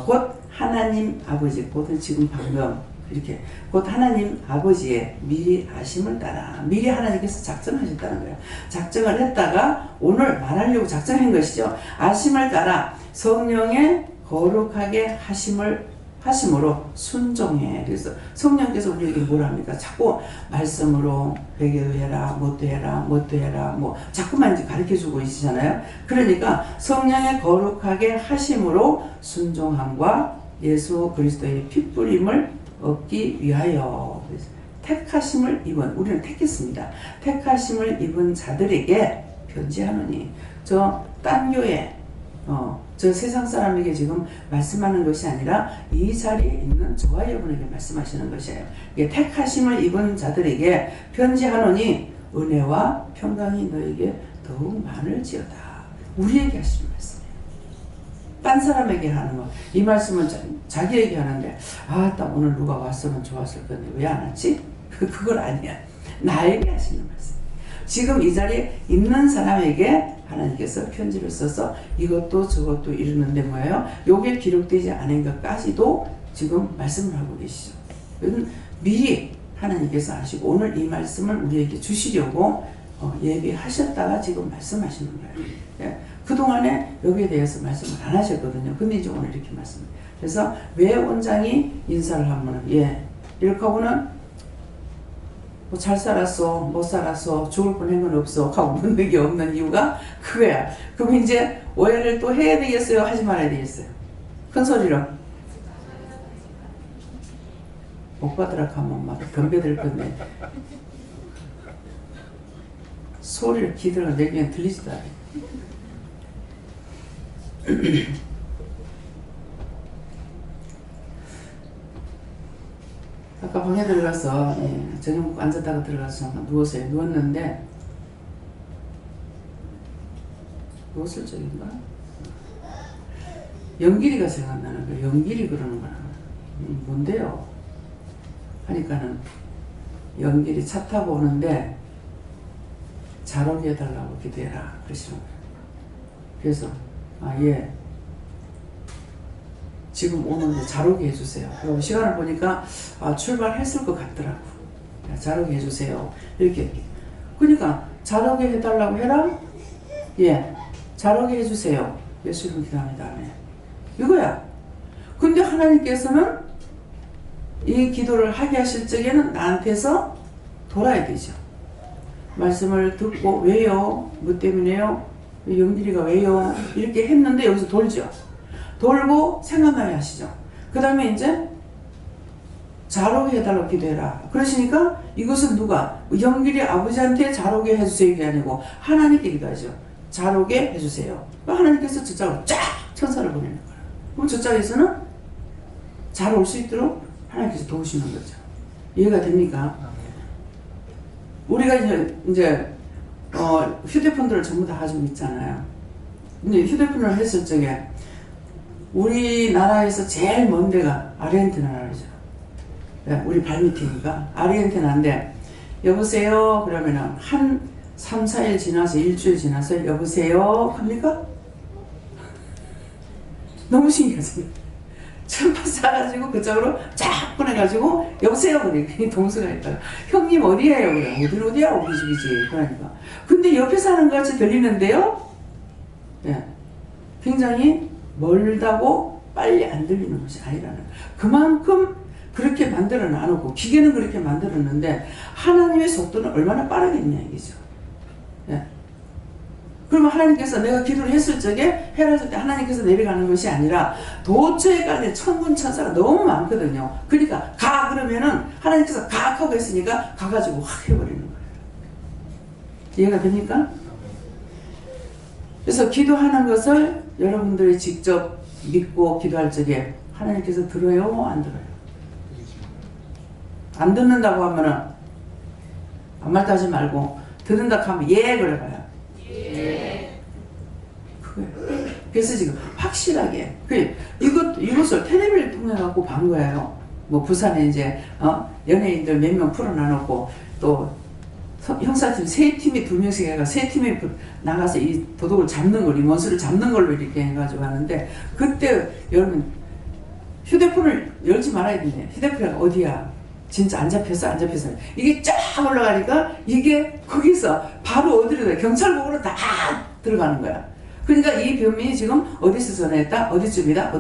곧 하나님 아버지, 곧 지금 방금 이렇게 곧 하나님 아버지의 미리 아심을 따라 미리 하나님께서 작정하셨다는 거예요. 작정을 했다가 오늘 말하려고 작정한 것이죠. 아심을 따라 성령의 거룩하게 하심으로 순종해. 그래서 성령께서 우리에게 뭘 합니까? 자꾸 말씀으로 회개도 해라, 뭣도 해라, 뭐 자꾸만 이제 가르쳐주고 있잖아요. 그러니까 성령의 거룩하게 하심으로 순종함과 예수 그리스도의 피 뿌림을 얻기 위하여. 그래서 택하심을 입은, 우리는 택했습니다. 택하심을 입은 자들에게 편지하노니. 저 딴 교회, 저 세상 사람에게 지금 말씀하는 것이 아니라 이 자리에 있는 저와 여러분에게 말씀하시는 것이에요. 이게 택하심을 입은 자들에게 편지하노니 은혜와 평강이 너에게 더욱 많을지어다. 우리에게 하시는 말씀이에요. 딴 사람에게 하는 거. 이 말씀은 자기에게 하는데, 아, 딱 오늘 누가 왔으면 좋았을 건데 왜 안 왔지? 그걸 아니야. 나에게 하시는 말씀. 지금 이 자리에 있는 사람에게 하나님께서 편지를 써서 이것도 저것도 이러는데 뭐예요? 요게 기록되지 않은 것까지도 지금 말씀을 하고 계시죠. 미리 하나님께서 하시고 오늘 이 말씀을 우리에게 주시려고 예비하셨다가 지금 말씀하시는 거예요. 예. 그동안에 여기에 대해서 말씀을 안 하셨거든요. 근데 이제 오늘 이렇게 말씀을. 그래서 왜 원장이 인사를 하면은, 예, 이렇게 하고는 뭐 잘 살았어, 못 살았어, 죽을 뻔한 건 없어 하고 묻는 게 없는 이유가 그거야. 그럼 이제 오해를 또 해야 되겠어요? 하지 말아야 되겠어요? 큰 소리로. 못 받으라 하면 막 덤벼들 건데 소리를 기들어 내기엔 들리지도 않아요. 아까 방에 들어가서 저녁 먹고 앉았다가 들어가서 누웠어요. 누웠는데 누웠을 적인가? 영길이가 생각나는 거예요. 영길이 그러는 거야. 뭔데요? 하니까는 영길이 차 타고 오는데 잘 오게 해달라고 기도해라 그러시는 거예요. 그래서 예, 지금 오는데 잘 오게 해주세요. 그리고 시간을 보니까 출발했을 것 같더라고. 잘 오게 해주세요. 이렇게. 그러니까 잘 오게 해달라고 해라. 예, 잘 오게 해주세요. 예수님 기도합니다. 아멘. 이거야. 근데 하나님께서는 이 기도를 하게 하실 적에는 나한테서 돌아야 되죠. 말씀을 듣고 왜요? 뭐 때문에요? 영길이가 왜요? 이렇게 했는데 여기서 돌죠. 돌고 생각나게 하시죠. 그 다음에 이제 잘 오게 해달라고 기도해라. 그러시니까 이것은 누가? 영길이 아버지한테 잘 오게 해주세요 이게 아니고 하나님께 기도하죠. 잘 오게 해주세요. 하나님께서 저쪽으로 쫙 천사를 보내는 거예요. 그럼 저쪽에서는 잘 올 수 있도록 하나님께서 도우시는 거죠. 이해가 됩니까? 우리가 이제 휴대폰들을 전부 다 가지고 있잖아요. 근데 휴대폰을 했을 적에 우리나라에서 제일 먼 데가 아르헨티나라죠. 우리 발밑이니까 아르헨티나인데 여보세요 그러면은 한 3, 4일 지나서 일주일 지나서 여보세요 합니까? 너무 신기하죠. 전파 싸가지고 그쪽으로 쫙 보내가지고 여보세요 그래. 동수가 있다가 형님 어디에요? 그래. 어디야? 우리 집이지. 그러니까 근데 옆에 사는 것 같이 들리는데요. 예, 굉장히 멀다고 빨리 안 들리는 것이 아니라는 그만큼 그렇게 만들어 놔놓고 기계는 그렇게 만들었는데 하나님의 속도는 얼마나 빠르겠냐 이거죠. 예. 그러면 하나님께서 내가 기도를 했을 적에 헤라질 때 하나님께서 내려가는 것이 아니라 도처에까지 천군 천사가 너무 많거든요. 그러니까 가 그러면은 하나님께서 가 하고 했으니까 가가지고 확 해버리는 거예요. 이해가 됩니까? 그래서 기도하는 것을 여러분들이 직접 믿고 기도할 적에 하나님께서 들어요? 안 들어요? 안 듣는다고 하면은 아무 말도 하지 말고 듣는다고 하면 예 그래봐요. 예. 그거예요. 그래서 지금 확실하게 이것을 텔레비를 통해 갖고 본 거예요. 뭐 부산에 이제 연예인들 몇 명 풀어놔놓고 또 형사팀 세 팀이 2명씩 해가 세 팀이 나가서 이 도둑을 잡는 걸, 이 원수를 잡는 걸로 이렇게 해가지고 하는데 그때 여러분 휴대폰을 열지 말아야 되네. 휴대폰이 어디야? 진짜 안 잡혔어? 이게 쫙 올라가니까 이게 거기서 바로 어디로 경찰국으로 다 들어가는 거야. 그러니까 이 범인이 지금 어디서 전화했다? 어디쯤이다?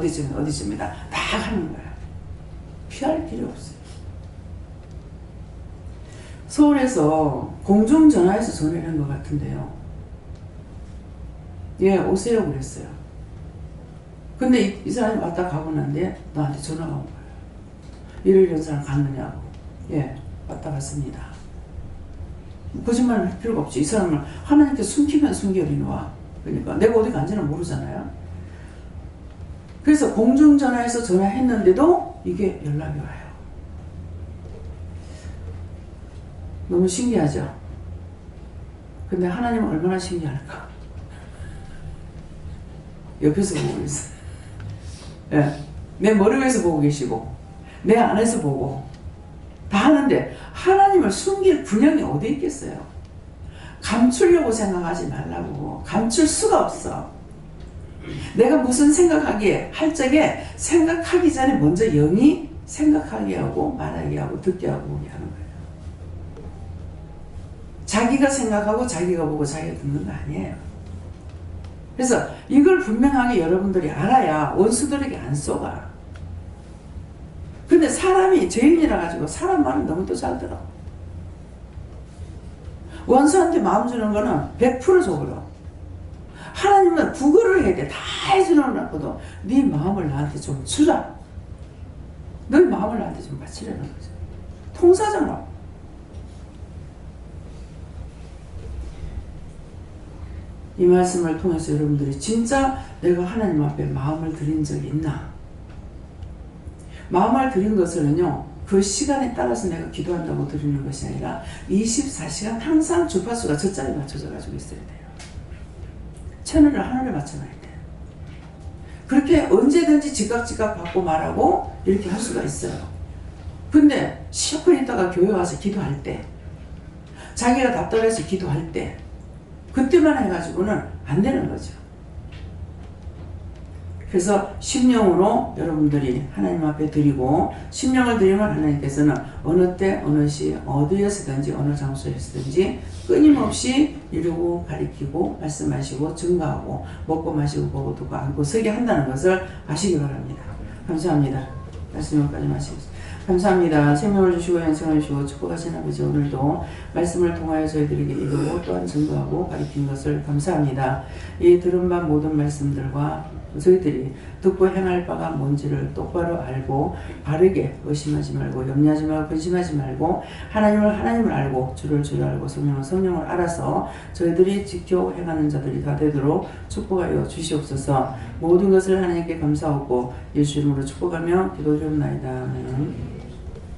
다 하는 거야. 피할 필요 없어요. 서울에서 공중전화에서 전화를 한 것 같은데요. 예, 오세요 그랬어요. 근데 이 사람이 왔다 가고 난데 나한테 전화가 온 거예요. 이런 사람 갔느냐고. 예, 왔다 갔습니다. 거짓말을 할 필요가 없지. 이 사람을 하나님께 숨기면 숨겨리노와. 그러니까 내가 어디 간지는 모르잖아요. 그래서 공중전화에서 전화했는데도 이게 연락이 와요. 너무 신기하죠? 근데 하나님은 얼마나 신기할까? 옆에서 보고 있어요. 예, 내 머리 위에서 보고 계시고 내 안에서 보고 다 하는데 하나님을 숨길 분량이 어디 있겠어요? 감추려고 생각하지 말라고. 감출 수가 없어. 내가 무슨 생각하기에 할 적에 생각하기 전에 먼저 영이 생각하게 하고 말하게 하고 듣게 하고 보게 하는 거예요. 자기가 생각하고 자기가 보고 자기가 듣는 거 아니에요. 그래서 이걸 분명하게 여러분들이 알아야 원수들에게 안 쏘가. 근데 사람이 죄인이라 가지고 사람 말은 너무 또 잘 들어. 원수한테 마음 주는 거는 100% 속으로. 하나님은 구걸을 해야 돼. 다 해주는 것도 네 마음을 나한테 좀 주라. 너의 마음을 나한테 좀 바치라는 거죠. 통사잖아. 이 말씀을 통해서 여러분들이 진짜 내가 하나님 앞에 마음을 드린 적이 있나? 마음을 드린 것은요, 그 시간에 따라서 내가 기도한다고 드리는 것이 아니라 24시간 항상 주파수가 저 자리에 맞춰져 가지고 있어야 돼요. 채널을 하늘에 맞춰놔야 돼요. 그렇게 언제든지 지각 받고 말하고 이렇게 할 수가 있어요. 근데 시어폰 있다가 교회 와서 기도할 때, 자기가 답답해서 기도할 때, 그때만 해가지고는 안 되는 거죠. 그래서 심령으로 여러분들이 하나님 앞에 드리고, 심령을 드리면 하나님께서는 어느 때 어느 시 어디에서든지 어느 장소에서든지 끊임없이 이루고 가리키고 말씀하시고 증거하고 먹고 마시고 보고 듣고 앉고 서게 한다는 것을 아시기 바랍니다. 감사합니다. 말씀 여기까지 마시겠습니다. 감사합니다. 생명을 주시고 영생을 주시고 축복하신 아버지, 오늘도 말씀을 통하여 저희들에게 이루고 또한 증거하고 가르친 것을 감사합니다. 이 들은 바 모든 말씀들과 저희들이 듣고 행할 바가 뭔지를 똑바로 알고 바르게 의심하지 말고 염려하지 말고 근심하지 말고 하나님을 알고 주를 알고 성령을 알아서 저희들이 지켜 행하는 자들이 다 되도록 축복하여 주시옵소서. 모든 것을 하나님께 감사하고 예수 이름으로 축복하며 기도드리옵나이다. 아멘.